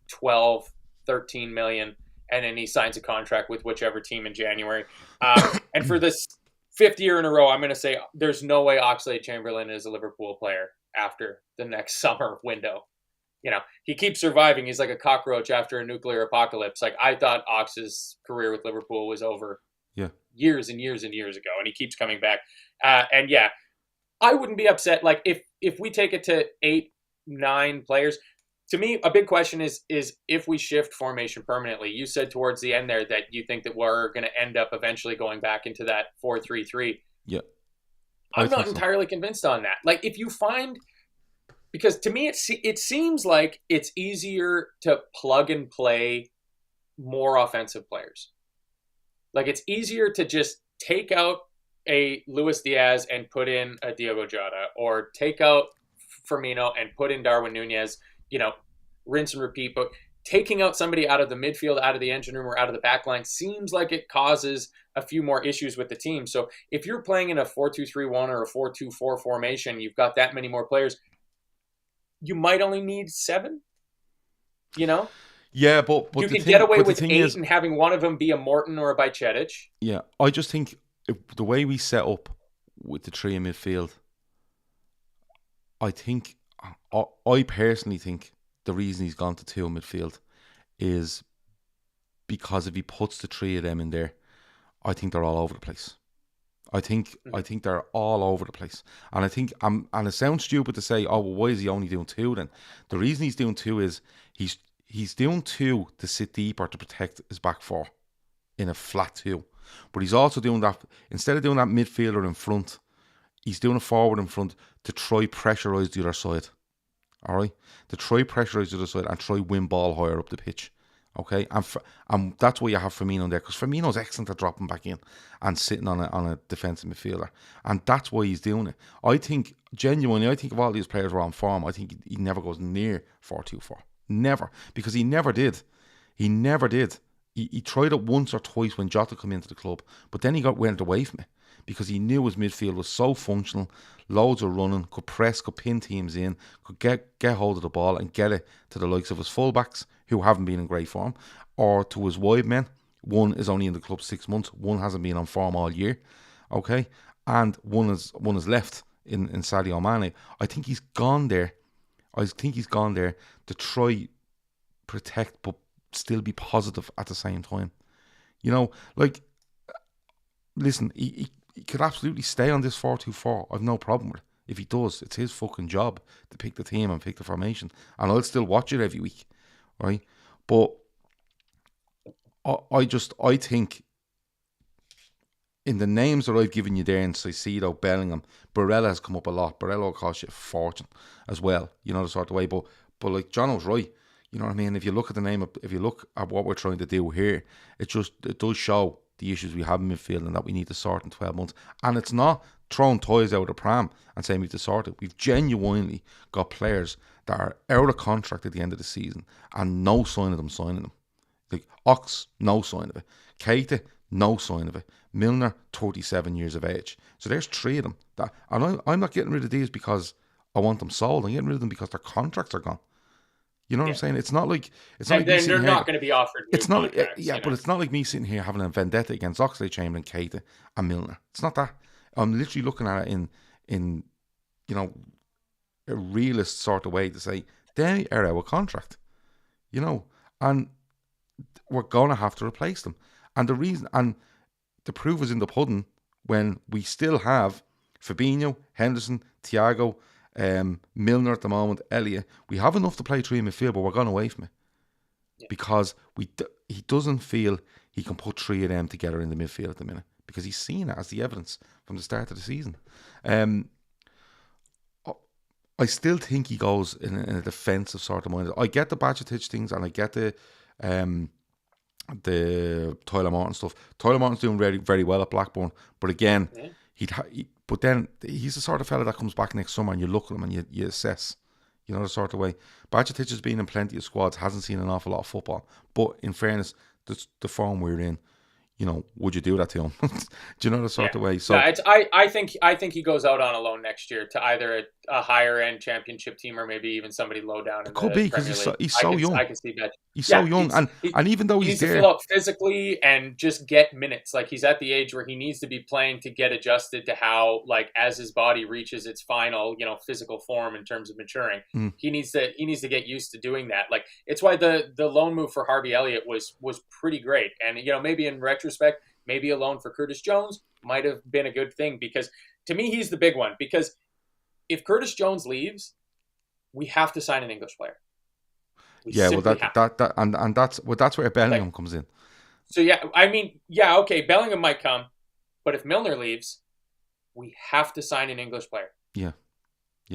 12, 13 million, and then he signs a contract with whichever team in January. And for this fifth year in a row, I'm going to say there's no way Oxlade-Chamberlain is a Liverpool player after the next summer window. You know, he keeps surviving. He's like a cockroach after a nuclear apocalypse. Like, I thought Ox's career with Liverpool was over years and years and years ago, and he keeps coming back. And yeah, I wouldn't be upset. Like, if we take it to 8, 9 players, to me, a big question is if we shift formation permanently. You said towards the end there that you think that we're going to end up eventually going back into that 4-3-3. Yeah. I'm not entirely convinced on that. Like, if you find... Because to me, it seems like it's easier to plug and play more offensive players. Like, it's easier to just take out a Luis Diaz and put in a Diogo Jota, or take out Firmino and put in Darwin Nunez, rinse and repeat. But taking out somebody out of the midfield, out of the engine room, or out of the back line seems like it causes a few more issues with the team. So if you're playing in a 4-2-3-1 or a 4-2-4 formation, you've got that many more players, you might only need 7, Yeah, but you can get away with 8 and having one of them be a Morton or a Bajcetic. Yeah, I just think the way we set up with the 3 in midfield, I personally think the reason he's gone to 2 in midfield is because if he puts the 3 of them in there, I think they're all over the place. I think they're all over the place, and I think and it sounds stupid to say, oh well, why is he only doing 2 then? The reason he's doing 2 is he's doing 2 to sit deeper to protect his back 4 in a flat 2, but he's also doing that, instead of doing that midfielder in front, he's doing a forward in front to try pressurise the other side. All right, to try pressurise the other side and try win ball higher up the pitch. Okay, and that's why you have Firmino there, because Firmino's excellent at dropping back in and sitting on a defensive midfielder, and that's why he's doing it. I think genuinely, if all these players were on form, I think he never goes near 4-2-4, never, because he never did. He tried it once or twice when Jota came into the club, but then he went away from it because he knew his midfield was so functional, loads of running, could press, could pin teams in, could get hold of the ball and get it to the likes of his fullbacks, who haven't been in great form, or to his wide men. One is only in the club 6 months, one hasn't been on form all year, okay, and one is left in Sadio Mane. I think he's gone there. To try protect but still be positive at the same time. Listen, he could absolutely stay on this 4-2-4. I've no problem with it. If he does, it's his fucking job to pick the team and pick the formation, and I'll still watch it every week, right? But I think in the names that I've given you there, in Caicedo, Bellingham, Barella has come up a lot. Barella will cost you a fortune as well, the sort of way. But like Jono's right, you know what I mean? If you look at if you look at what we're trying to do here, it does show the issues we have in midfield and that we need to sort in 12 months. And it's not throwing toys out of the pram and saying we need to sort it. We've genuinely got players that are out of contract at the end of the season and no sign of them signing them. Like Ox, no sign of it. Keita, no sign of it. Milner, 37 years of age. So there's 3 of them. And I'm not getting rid of these because I want them sold. I'm getting rid of them because their contracts are gone. You know what I'm saying? It's not like they're not going to be offered new contracts. But it's not like me sitting here having a vendetta against Oxlade-Chamberlain, Keita, and Milner. It's not that. I'm literally looking at it in a realist sort of way to say they are out of contract, and we're going to have to replace them. And the proof is in the pudding when we still have Fabinho, Henderson, Thiago, Milner at the moment, Elliott. We have enough to play 3 in midfield, but we're going away from it because he doesn't feel he can put 3 of them together in the midfield at the minute because he's seen it as the evidence from the start of the season. I still think he goes in a defensive sort of mind. I get the Bajcetic things and I get the Tyler Morton stuff. Tyler Morton's doing very, very well at Blackburn, but again, but then he's the sort of fella that comes back next summer and you look at him and you assess, the sort of way. Bajcetic has been in plenty of squads, hasn't seen an awful lot of football, but in fairness, the form we're in, would you do that to him? Do you know the sort of way? So I think he goes out on a loan next year to either a higher end championship team or maybe even somebody low down. Could be because he's so young. I can see that he's so young, and even though he's there, to fill out physically and just get minutes. Like he's at the age where he needs to be playing to get adjusted to how, like, as his body reaches its final, physical form in terms of maturing. He needs to get used to doing that. Like it's why the loan move for Harvey Elliott was pretty great, and maybe in retrospect, maybe a loan for Curtis Jones might have been a good thing because to me he's the big one. Because if Curtis Jones leaves, we have to sign an English player. That's where Bellingham comes in. So okay, Bellingham might come, but if Milner leaves, we have to sign an English player. Yeah.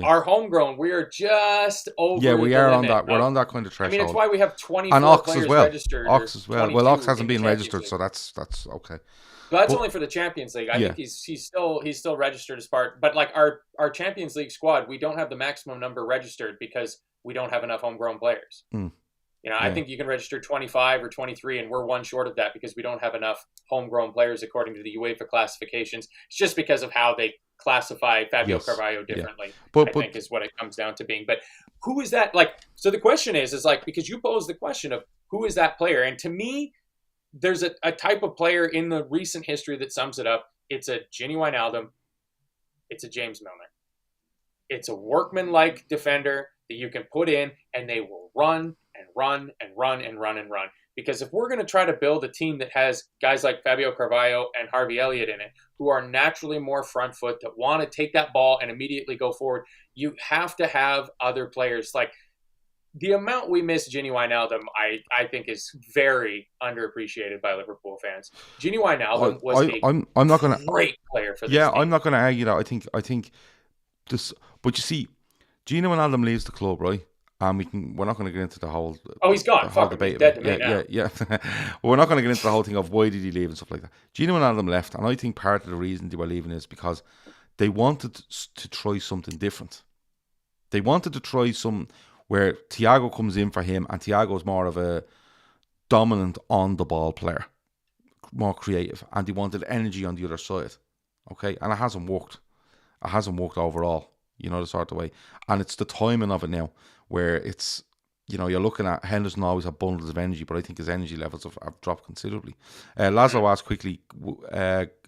Our homegrown, we are just over. Yeah, we the are limit on that. We're of, on that kind of I threshold. mean, it's why we have 24 and Ox players as well. registered. Ox as well. Well, Ox hasn't been registered, so that's okay. But that's only for the Champions League. I think he's still registered as part. But like our Champions League squad, we don't have the maximum number registered because we don't have enough homegrown players. I think you can register 25 or 23, and we're one short of that because we don't have enough homegrown players according to the UEFA classifications. It's just because of how they classify Fabio Carvalho differently. I think is what it comes down to being. But who is that? Like, so the question is like, because you posed the question of who is that player, and to me, there's a type of player in the recent history that sums it up. It's a Gini Wijnaldum. It's a James Milner. It's a workman-like defender that you can put in, and they will run and run and run and run and run. Because if we're going to try to build a team that has guys like Fabio Carvalho and Harvey Elliott in it, who are naturally more front foot, that want to take that ball and immediately go forward, you have to have other players. Like, the amount we miss Gini Wijnaldum, I think is very underappreciated by Liverpool fans. Gini Wijnaldum was I'm not gonna, great player for this team. I'm not going to argue that. I think this, but you see, Gini Wijnaldum leaves the club, right? And we're not going to get into the whole. Oh, he's gone. Fuck, debate. He's dead to me now. Yeah. We're not going to get into the whole thing of why did he leave and stuff like that. Gini Wijnaldum left, and I think part of the reason they were leaving is because they wanted to try something different. They wanted to try some where Thiago comes in for him, and Thiago's more of a dominant on the ball player, more creative, and they wanted energy on the other side. Okay, and it hasn't worked. It hasn't worked overall. The sort of way, and it's the timing of it now, where it's, you're looking at Henderson always had bundles of energy, but I think his energy levels have dropped considerably. Lazo asked quickly,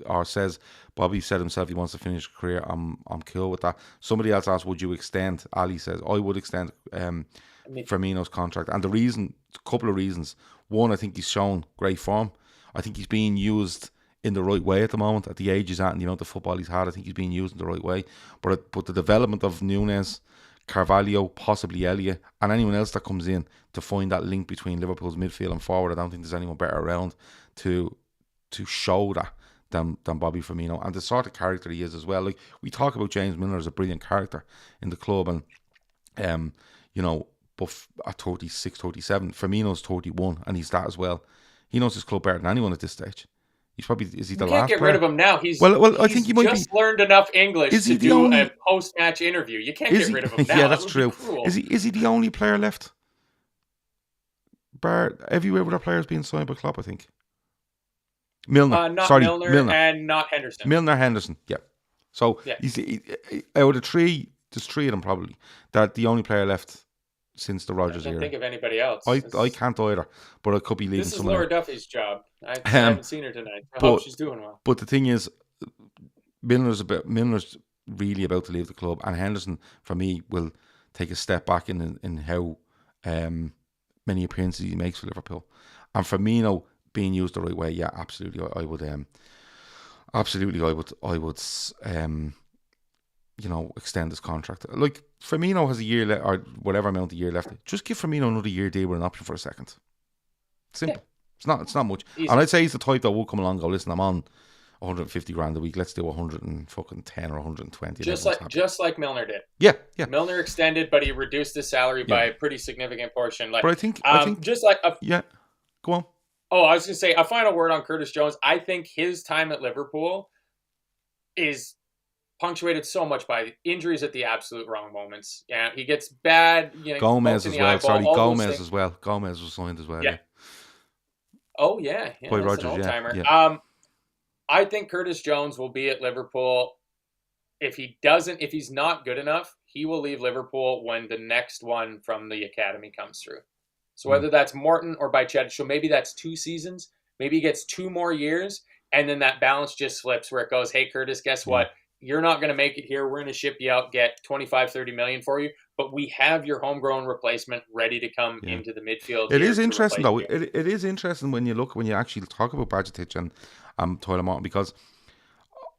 or says, Bobby said himself he wants to finish his career. I'm cool with that. Somebody else asked, would you extend? Ali says, I would extend Firmino's contract. And a couple of reasons. One, I think he's shown great form. I think he's being used in the right way at the moment, at the age he's at and the amount of football he's had. I think he's being used in the right way. But the development of Nunes, Carvalho, possibly Elliott, and anyone else that comes in to find that link between Liverpool's midfield and forward, I don't think there's anyone better around to show that than Bobby Firmino, and the sort of character he is as well. Like, we talk about James Milner as a brilliant character in the club, and but at 36, 37, Firmino's 31, and he's that as well. He knows his club better than anyone at this stage. He's probably, is he the last player? You can't get rid of him now. I think he might just learned enough English to do a post-match interview. You can't get rid of him now. Yeah, that's true. Is he the only player left? Every other player's being signed by Klopp, I think. Milner. Milner and not Henderson. Milner, Henderson, yeah. So, he's out of three, there's three of them probably, that the only player left since the Rodgers era. I can't think of anybody else. I can't either, but I could be leaving. This is Laura Duffy's job. I haven't seen her tonight. I hope she's doing well. But the thing is, Milner's really about to leave the club, and Henderson, for me, will take a step back in how many appearances he makes for Liverpool. And Firmino being used the right way, yeah, absolutely, I would extend his contract. Like, Firmino has a year left, or whatever amount of year left. Just give Firmino another year deal with an option for a second. Simple. Yeah. It's not much. Easy. And I'd say he's the type that will come along and go, listen, I'm on 150 grand a week. Let's do 110 or 120. Just like Milner did. Yeah. Milner extended, but he reduced his salary by a pretty significant portion. Like, but I think just like go on. Oh, I was going to say a final word on Curtis Jones. I think his time at Liverpool is punctuated so much by injuries at the absolute wrong moments. Yeah, he gets bad. Gomez as well. Gomez as well. Gomez was signed as well. Yeah. Oh yeah. Boy Rodgers, an old-timer. Yeah. I think Curtis Jones will be at Liverpool. If he's not good enough, he will leave Liverpool when the next one from the academy comes through. So whether that's Morton or Bajcetic, so maybe that's 2 seasons. Maybe he gets 2 more years, and then that balance just flips where it goes, hey, Curtis, guess what? You're not going to make it here. We're going to ship you out, get 25, 30 million for you. But we have your homegrown replacement ready to come into the midfield. It is interesting, though. It is interesting when you actually talk about Bajcetic and Tyler Morton, because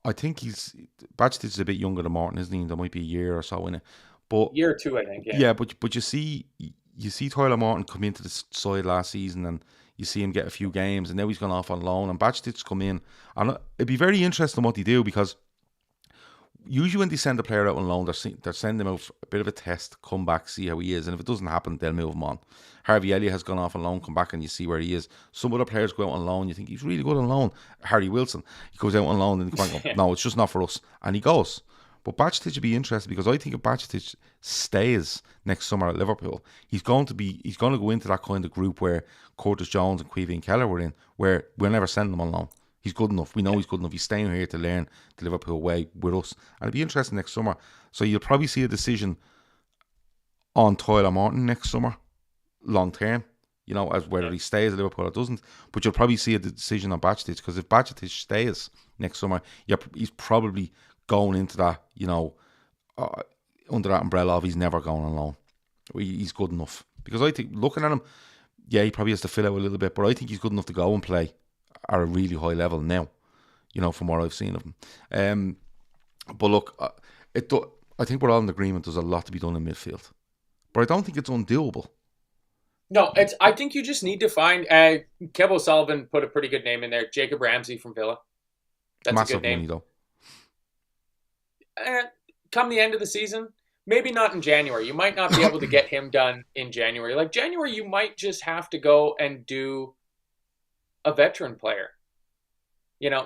I think Bajcetic is a bit younger than Morton, isn't he? There might be a year or so in it. But year or 2, I think. Yeah, but you see Tyler Morton come into the side last season, and you see him get a few games, and now he's gone off on loan, and Bajcetic's come in. And it'd be very interesting what they do, because usually when they send a player out on loan, they're sending him out for a bit of a test, come back, see how he is, and if it doesn't happen, they'll move him on. Harvey Elliott has gone off on loan, come back and you see where he is. Some other players go out on loan, you think he's really good on loan. Harry Wilson, he goes out on loan and you go, no, it's just not for us, and he goes. But Bajcetic would be interesting because I think if Bajcetic stays next summer at Liverpool, he's going to go into that kind of group where Curtis Jones and Queevy and Keller were in, where we'll never send him on loan. He's good enough. We know he's good enough. He's staying here to learn the Liverpool way with us. And it'll be interesting next summer. So you'll probably see a decision on Tyler Morton next summer, long term, as whether he stays at Liverpool or doesn't. But you'll probably see a decision on Bajcetic, because if Bajcetic stays next summer, he's probably going into that, under that umbrella of he's never going on loan. He's good enough. Because I think, looking at him, he probably has to fill out a little bit, but I think he's good enough to go and play at a really high level now, from what I've seen of him. But look, I think we're all in agreement there's a lot to be done in midfield. But I don't think it's undoable. No, I think you just need to find... Kev O'Sullivan put a pretty good name in there. Jacob Ramsey from Villa. That's massive a good name. Money, though. Come the end of the season, maybe not in January. You might not be able to get him done in January. Like January, you might just have to go and do a veteran player.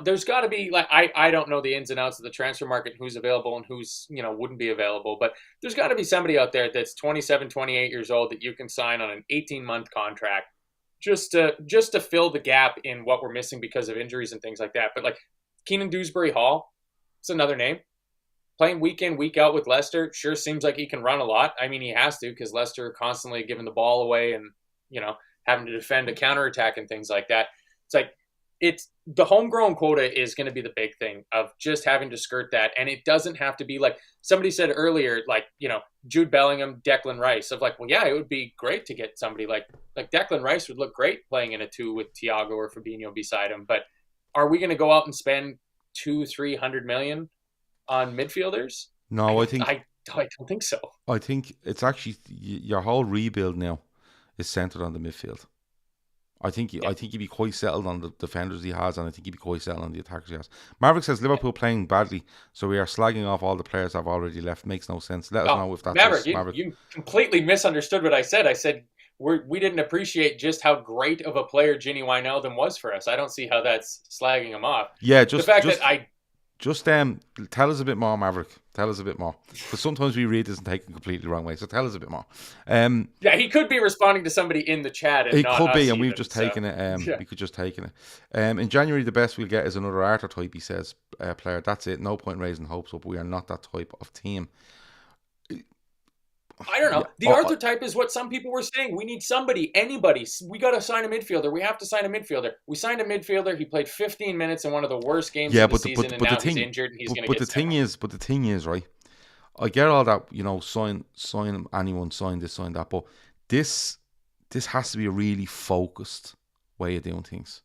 There's got to be, I don't know the ins and outs of the transfer market, who's available and who's, wouldn't be available, but there's got to be somebody out there that's 27, 28 years old that you can sign on an 18-month contract just to fill the gap in what we're missing because of injuries and things like that. But Keenan Dewsbury Hall, it's another name. Playing week in, week out with Leicester, sure seems like he can run a lot. I mean, he has to, because Leicester are constantly giving the ball away and, having to defend a counterattack and things like that. It's the homegrown quota is going to be the big thing of just having to skirt that. And it doesn't have to be like somebody said earlier, Jude Bellingham, Declan Rice, of it would be great to get somebody like Declan Rice would look great playing in a 2 with Thiago or Fabinho beside him. But are we going to go out and spend 200-300 million on midfielders? No, I don't think so. I think it's actually your whole rebuild now is centered on the midfield. I think he'd be quite settled on the defenders he has, and I think he'd be quite settled on the attackers he has. Maverick says Liverpool playing badly, so we are slagging off all the players that have already left. Makes no sense. Let us know if that's Maverick. You completely misunderstood what I said. I said we didn't appreciate just how great of a player Gini Wijnaldum was for us. I don't see how that's slagging him off. Yeah, Just tell us a bit more, Maverick. Tell us a bit more. Because sometimes we read this and take it completely the wrong way. So tell us a bit more. He could be responding to somebody in the chat. And it not could be, us and we've even, just taken it. We could just taken it. In January, the best we'll get is another Arthur type, he says, player. That's it. No point raising hopes up. We are not that type of team. I don't know. The Arthur type is what some people were saying. We need somebody, anybody. We got to sign a midfielder. We have to sign a midfielder. We signed a midfielder. He played 15 minutes in one of the worst games of the season, and now he's injured and he's going to get But the thing is, right, I get all that, sign anyone, sign this, sign that, but this has to be a really focused way of doing things.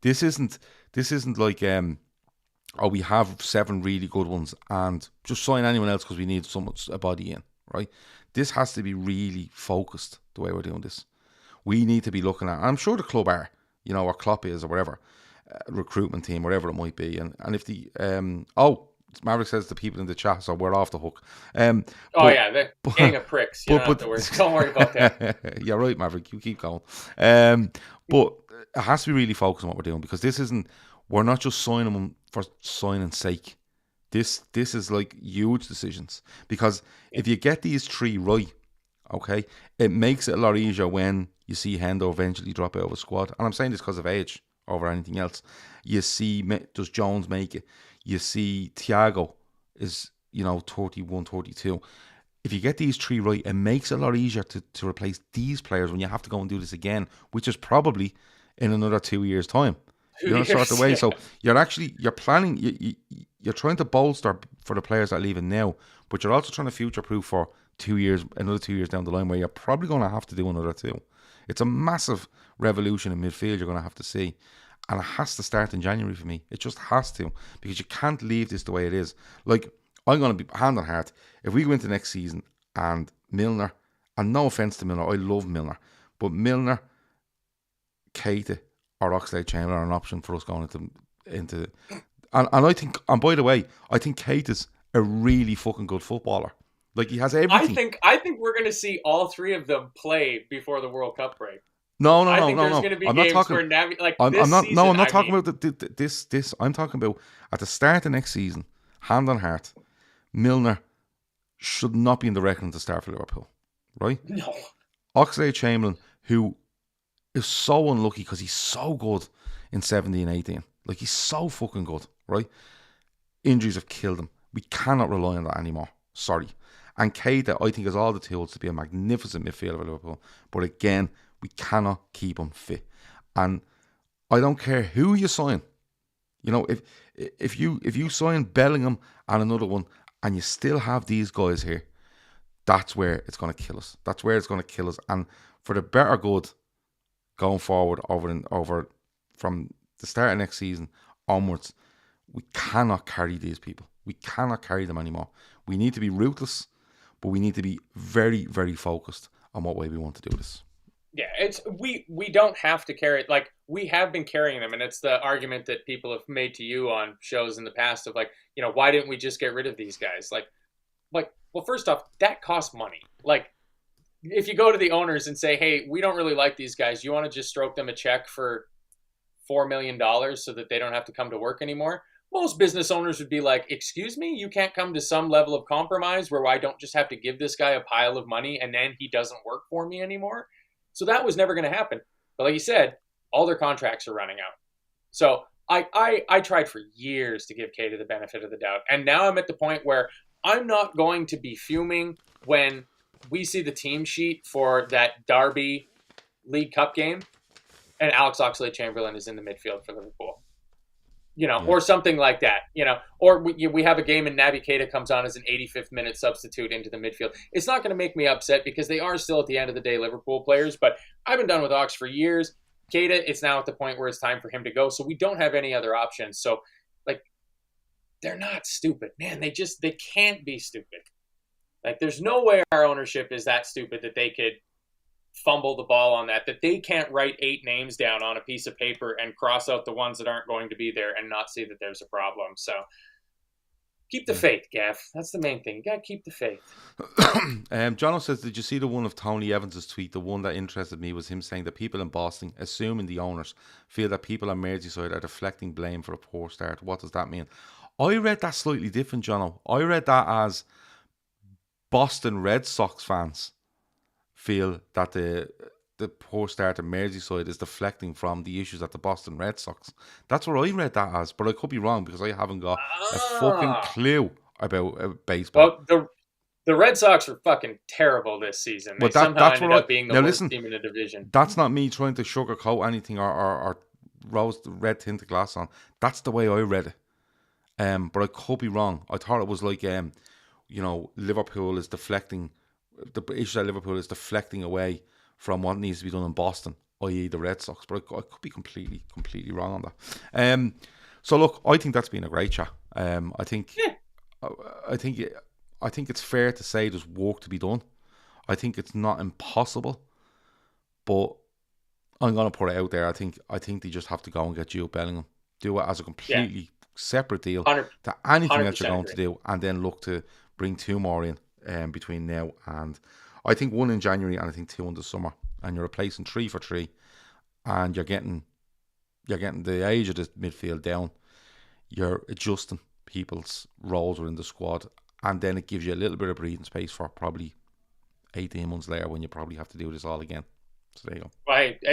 This isn't like, we have 7 really good ones and just sign anyone else because we need a body in, right? This has to be really focused the way we're doing this. We need to be looking at, I'm sure the club are, or Klopp is or whatever, recruitment team, whatever it might be. And if the, Maverick says the people in the chat, so we're off the hook. The gang of pricks. Don't worry about that. You're right, Maverick. You keep going. But it has to be really focused on what we're doing, because we're not just signing them for signing's sake. This is like huge decisions, because if you get these 3 right, okay, it makes it a lot easier when you see Hendo eventually drop out of a squad. And I'm saying this because of age over anything else. You see, does Jones make it? You see Thiago is, 31, 32. If you get these 3 right, it makes it a lot easier to replace these players when you have to go and do this again, which is probably in another 2 years' time. Sort of way. So you're planning, you're trying to bolster for the players that are leaving now, but you're also trying to future-proof for 2 years, another 2 years down the line, where you're probably going to have to do another 2. It's a massive revolution in midfield you're going to have to see. And it has to start in January for me. It just has to, because you can't leave this the way it is. Like, I'm going to be hand on heart, if we go into next season and Milner, and no offence to Milner, I love Milner, but Milner, Keita or Oxlade-Chamberlain are an option for us going into and I think, and by the way, I think Keita's a really fucking good footballer. Like, he has everything. I think we're going to see all three of them play before the World Cup break. No. I think there's going to be I'm not games talking. where I'm not. season, No, I'm not talking about this. I'm talking about at the start of next season. Hand on heart, Milner should not be in the reckoning to start for Liverpool, right? No. Oxlade-Chamberlain, who is so unlucky because he's so good in 17-18. Like, he's so fucking good, right? Injuries have killed him. We cannot rely on that anymore. Sorry. And Keita, I think, has all the tools to be a magnificent midfielder for Liverpool. But again, we cannot keep him fit. And I don't care who you sign. You know, if you sign Bellingham and another one, and you still have these guys here, that's where it's going to kill us. That's where it's going to kill us. And for the better good going forward over from the start of next season onwards, we cannot carry these people. We cannot carry them anymore. We need to be ruthless, but we need to be very, very focused on what way we want to do this. Yeah, it's we don't have to carry it. Like, we have been carrying them, and it's the argument that people have made to you on shows in the past of, like, you know, why didn't we just get rid of these guys? Like, well, first off, that costs money. Like, if you go to the owners and say, hey, we don't really like these guys, you want to just stroke them a check for $4 million so that they don't have to come to work anymore? Most business owners would be like, excuse me, you can't come to some level of compromise where I don't just have to give this guy a pile of money and then he doesn't work for me anymore? So that was never going to happen. But like you said, all their contracts are running out. So I tried for years to give Keita the benefit of the doubt. And now I'm at the point where I'm not going to be fuming when we see the team sheet for that Derby League Cup game and Alex Oxlade-Chamberlain is in the midfield for Liverpool. You know, or something like that, you know, or we have a game and Naby Keita comes on as an 85th minute substitute into the midfield. It's not going to make me upset because they are still, at the end of the day, Liverpool players, but I've been done with Ox for years. Keita, it's now at the point where it's time for him to go, so we don't have any other options. So, like, they're not stupid. Man, they can't be stupid. Like, there's no way our ownership is that stupid that they could fumble the ball on that they can't write 8 names down on a piece of paper and cross out the ones that aren't going to be there and not see that there's a problem. So keep the faith, Gav. That's the main thing. You got to keep the faith. Jono says, did you see the one of Tony Evans' tweet? The one that interested me was him saying that people in Boston, assuming the owners, feel that people on Merseyside are deflecting blame for a poor start. What does that mean? I read that slightly different, Jono. I read that as Boston Red Sox fans feel that the poor start of Merseyside is deflecting from the issues at the Boston Red Sox. That's what I read that as, but I could be wrong because I haven't got a fucking clue about baseball. Well, the Red Sox were fucking terrible this season. They somehow ended up being the worst team in the division. That's not me trying to sugarcoat anything or rose the red tinted glass on. That's the way I read it. But I could be wrong. I thought it was like, you know, Liverpool is deflecting. The issue that Liverpool is deflecting away from what needs to be done in Boston, i.e. the Red Sox. But I could be completely wrong on that. So look, I think that's been a great chat. I think it's fair to say there's work to be done. I think it's not impossible, but I'm gonna put it out there. I think they just have to go and get Jude Bellingham, do it as a completely separate deal to anything that you're going to do, and then look to bring 2 more in. Between now and I think 1 in January and I think 2 in the summer, and you're replacing 3 for 3, and you're getting the age of the midfield down. You're adjusting people's roles within the squad, and then it gives you a little bit of breathing space for probably 18 months later when you probably have to do this all again. So there you go. Right,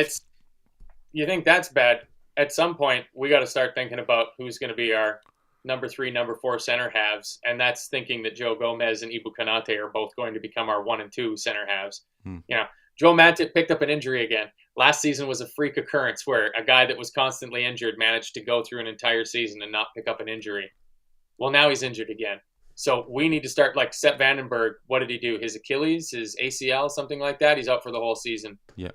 you think that's bad? At some point, we got to start thinking about who's going to be our number 3, number 4 center halves, and that's thinking that Joe Gomez and Ibu Konate are both going to become our 1 and 2 center halves. You know, Joe Matip picked up an injury again. Last season was a freak occurrence where a guy that was constantly injured managed to go through an entire season and not pick up an injury. Well, now he's injured again. So we need to start, like Sepp Vandenberg. What did he do? His Achilles, his ACL, something like that. He's out for the whole season. Yeah.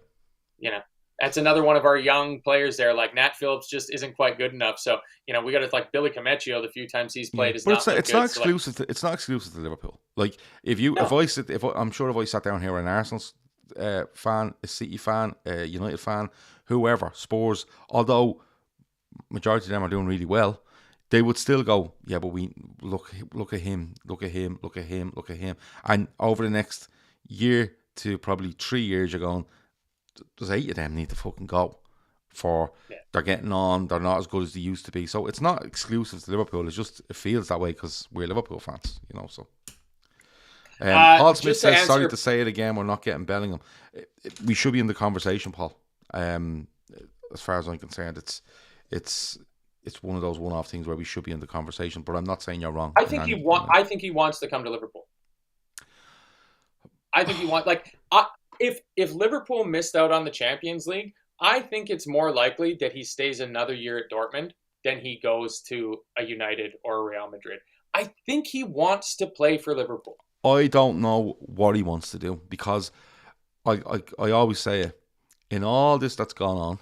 You know, that's another one of our young players there. Like Nat Phillips just isn't quite good enough. So, you know, we got to, like, Billy Comecchio, the few times he's played, is not good. It's not exclusive. It's not exclusive to Liverpool. Like, I'm sure if I sat down here an Arsenal fan, a City fan, a United fan, whoever, Spurs, although majority of them are doing really well, they would still go, yeah, but we look at him, and over the next year to probably 3 years, you're going, there's 8 of them need to fucking go. They're getting on, they're not as good as they used to be. So it's not exclusive to Liverpool. It's just it feels that way because we're Liverpool fans, So. Paul Smith says, sorry to say it again, we're not getting Bellingham. We should be in the conversation, Paul. As far as I'm concerned, it's one of those one-off things where we should be in the conversation. But I'm not saying you're wrong. I think he wants to come to Liverpool. I think he wants if Liverpool missed out on the Champions League, I think it's more likely that he stays another year at Dortmund than he goes to a United or a Real Madrid. I think he wants to play for Liverpool. I don't know what he wants to do because I always say it. In all this that's gone on,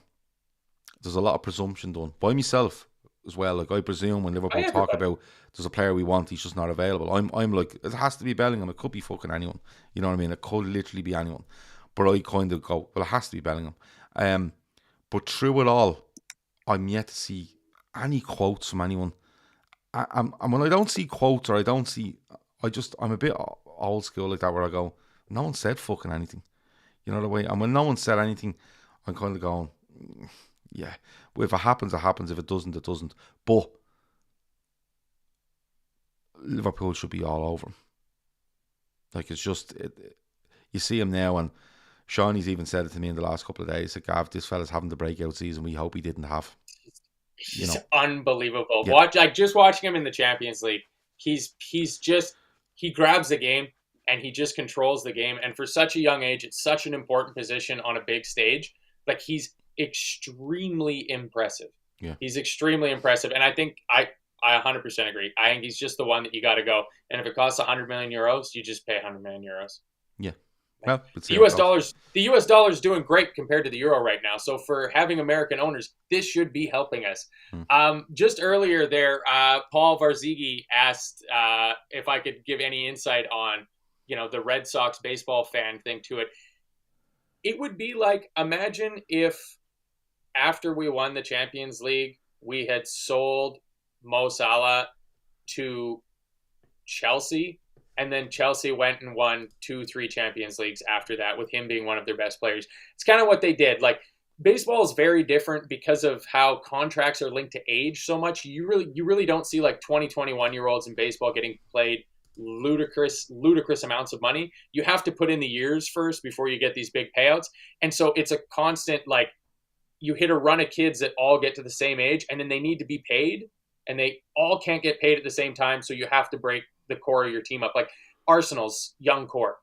there's a lot of presumption done by myself as well. Like I presume when Liverpool talk about there's a player we want, he's just not available. I'm like, it has to be Bellingham. It could be fucking anyone. You know what I mean? It could literally be anyone. But I kind of go, well, it has to be Bellingham. But through it all, I'm yet to see any quotes from anyone. And when I don't see quotes or I don't see, I'm a bit old school like that where I go, no one said fucking anything. You know the way? And when no one said anything, I'm kind of going, yeah, well, if it happens, it happens. If it doesn't, it doesn't. But Liverpool should be all over him. Like, it's just, you see him now, and Shawnee's even said it to me in the last couple of days, that Gav, this fella's having the breakout season we hope he didn't have. He's unbelievable. Yeah. Just watching him in the Champions League, he grabs the game and he just controls the game. And for such a young age, it's such an important position on a big stage. Like, he's extremely impressive. Yeah. He's extremely impressive. And I think I 100% agree. I think he's just the one that you got to go. And if it costs 100 million euros, you just pay 100 million euros. Yeah. Well, the US dollar is doing great compared to the euro right now. So for having American owners, this should be helping us. Just earlier there, Paul Varzigi asked if I could give any insight on, the Red Sox baseball fan thing to it. It would be like, imagine if after we won the Champions League, we had sold Mo Salah to Chelsea, and then Chelsea went and won 2-3 Champions Leagues after that, with him being one of their best players. It's kind of what they did. Like, baseball is very different because of how contracts are linked to age so much. You really don't see like 20, 21-year-olds in baseball getting paid ludicrous amounts of money. You have to put in the years first before you get these big payouts. And so it's a constant, like, you hit a run of kids that all get to the same age, and then they need to be paid, and they all can't get paid at the same time. So you have to break the core of your team up. Like Arsenal's young core.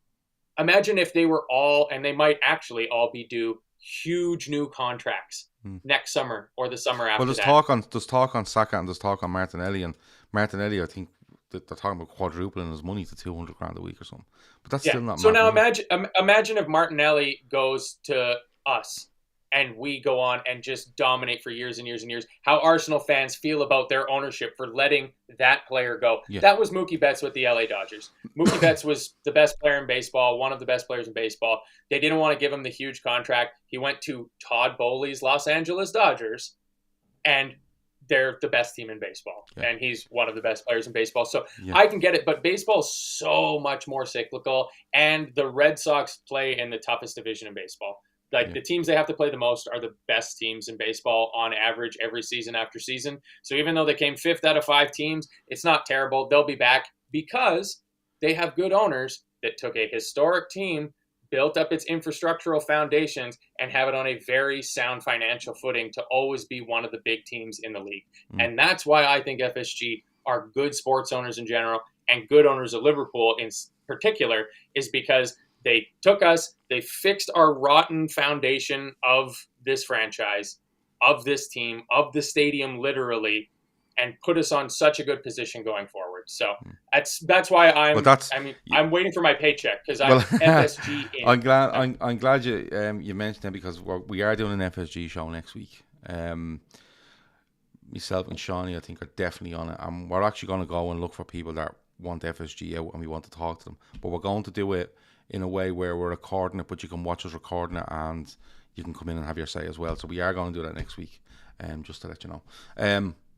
Imagine if they were all, and they might actually all be due, huge new contracts next summer or the summer after. Well, there's talk on Saka and there's talk on Martinelli, and Martinelli, I think they're talking about quadrupling his money to 200 grand a week or something. But that's still not. So now imagine if Martinelli goes to us and we go on and just dominate for years and years and years. How Arsenal fans feel about their ownership for letting that player go. Yeah. That was Mookie Betts with the LA Dodgers. Mookie Betts was the best player in baseball, one of the best players in baseball. They didn't want to give him the huge contract. He went to Todd Bowley's Los Angeles Dodgers, and they're the best team in baseball. Yeah. And he's one of the best players in baseball. So I can get it, but baseball is so much more cyclical, and the Red Sox play in the toughest division in baseball. Like, the teams they have to play the most are the best teams in baseball on average every season after season. So even though they came 5th out of 5 teams, it's not terrible. They'll be back because they have good owners that took a historic team, built up its infrastructural foundations, and have it on a very sound financial footing to always be one of the big teams in the league. And that's why I think FSG are good sports owners in general, and good owners of Liverpool in particular, is because they took us, they fixed our rotten foundation of this franchise, of this team, of the stadium, literally, and put us on such a good position going forward. So that's why I'm waiting for my paycheck, because I'm FSG in. I'm glad you mentioned that, because we are doing an FSG show next week. Myself and Shawnee, I think, are definitely on it, and we're actually going to go and look for people that want FSG out and we want to talk to them. But we're going to do it in a way where we're recording it, but you can watch us recording it and you can come in and have your say as well. So we are going to do that next week, just to let you know.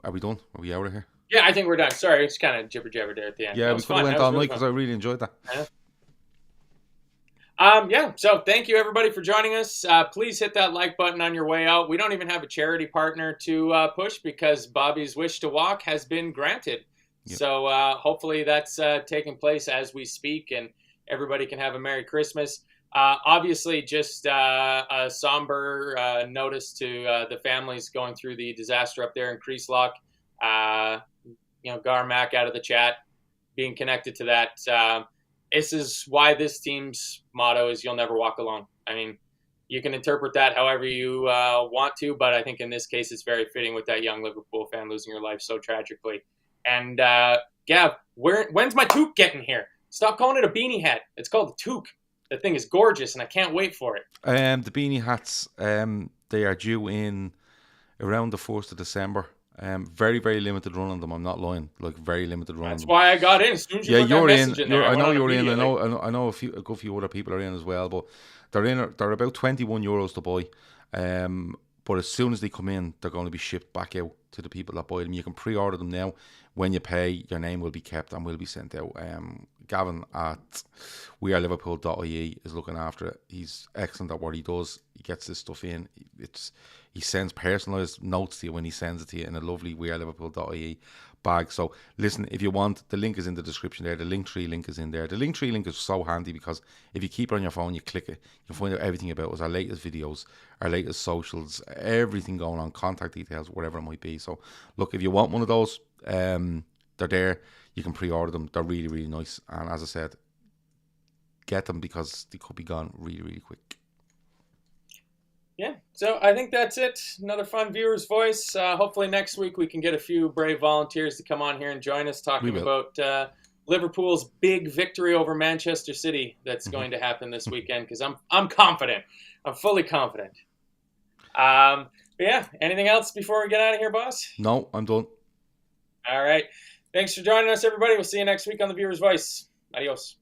Are we done? Are we out of here? Yeah, I think we're done. Sorry, it's kind of jibber jabber there at the end. Yeah, we could have went all night because I really enjoyed that. Yeah, so thank you everybody for joining us. Please hit that like button on your way out. We don't even have a charity partner to push because Bobby's wish to walk has been granted. Yep. So hopefully that's taking place as we speak, and everybody can have a Merry Christmas. Obviously, just a somber notice to the families going through the disaster up there in Creaslock. Gar Mac out of the chat, being connected to that. This is why this team's motto is "You'll never walk alone." I mean, you can interpret that however you want to, but I think in this case it's very fitting with that young Liverpool fan losing your life so tragically. And Gav, when's my toque getting here? Stop calling it a beanie hat. It's called a toque. The thing is gorgeous, and I can't wait for it. The beanie hats, they are due in around the 1st of December. Very, very limited run on them. I'm not lying. Like, very limited run. That's on them. Why I got in. As soon as you put that message in there, I know you're in. I know a good few other people are in as well. But they're in. They're about €21 to buy. But as soon as they come in, they're going to be shipped back out to the people that buy them. You can pre-order them now. When you pay, your name will be kept and will be sent out. Gavin at weareliverpool.ie is looking after it. He's excellent at what he does. He gets this stuff in. He sends personalised notes to you when he sends it to you in a lovely weareliverpool.ie bag. So listen, if you want, the link is in the description there. The Linktree link is in there. The Linktree link is so handy because if you keep it on your phone, you click it, you can find out everything about us, our latest videos, our latest socials, everything going on, contact details, whatever it might be. So look, if you want one of those, they're there. You can pre-order them. They're really, really nice. And as I said, get them because they could be gone really, really quick. Yeah, so I think that's it. Another fun viewer's voice. Hopefully next week we can get a few brave volunteers to come on here and join us talking about Liverpool's big victory over Manchester City that's going to happen this weekend because I'm confident. I'm fully confident. But yeah, anything else before we get out of here, boss? No, I'm done. All right. Thanks for joining us, everybody. We'll see you next week on The Viewer's Voice. Adios.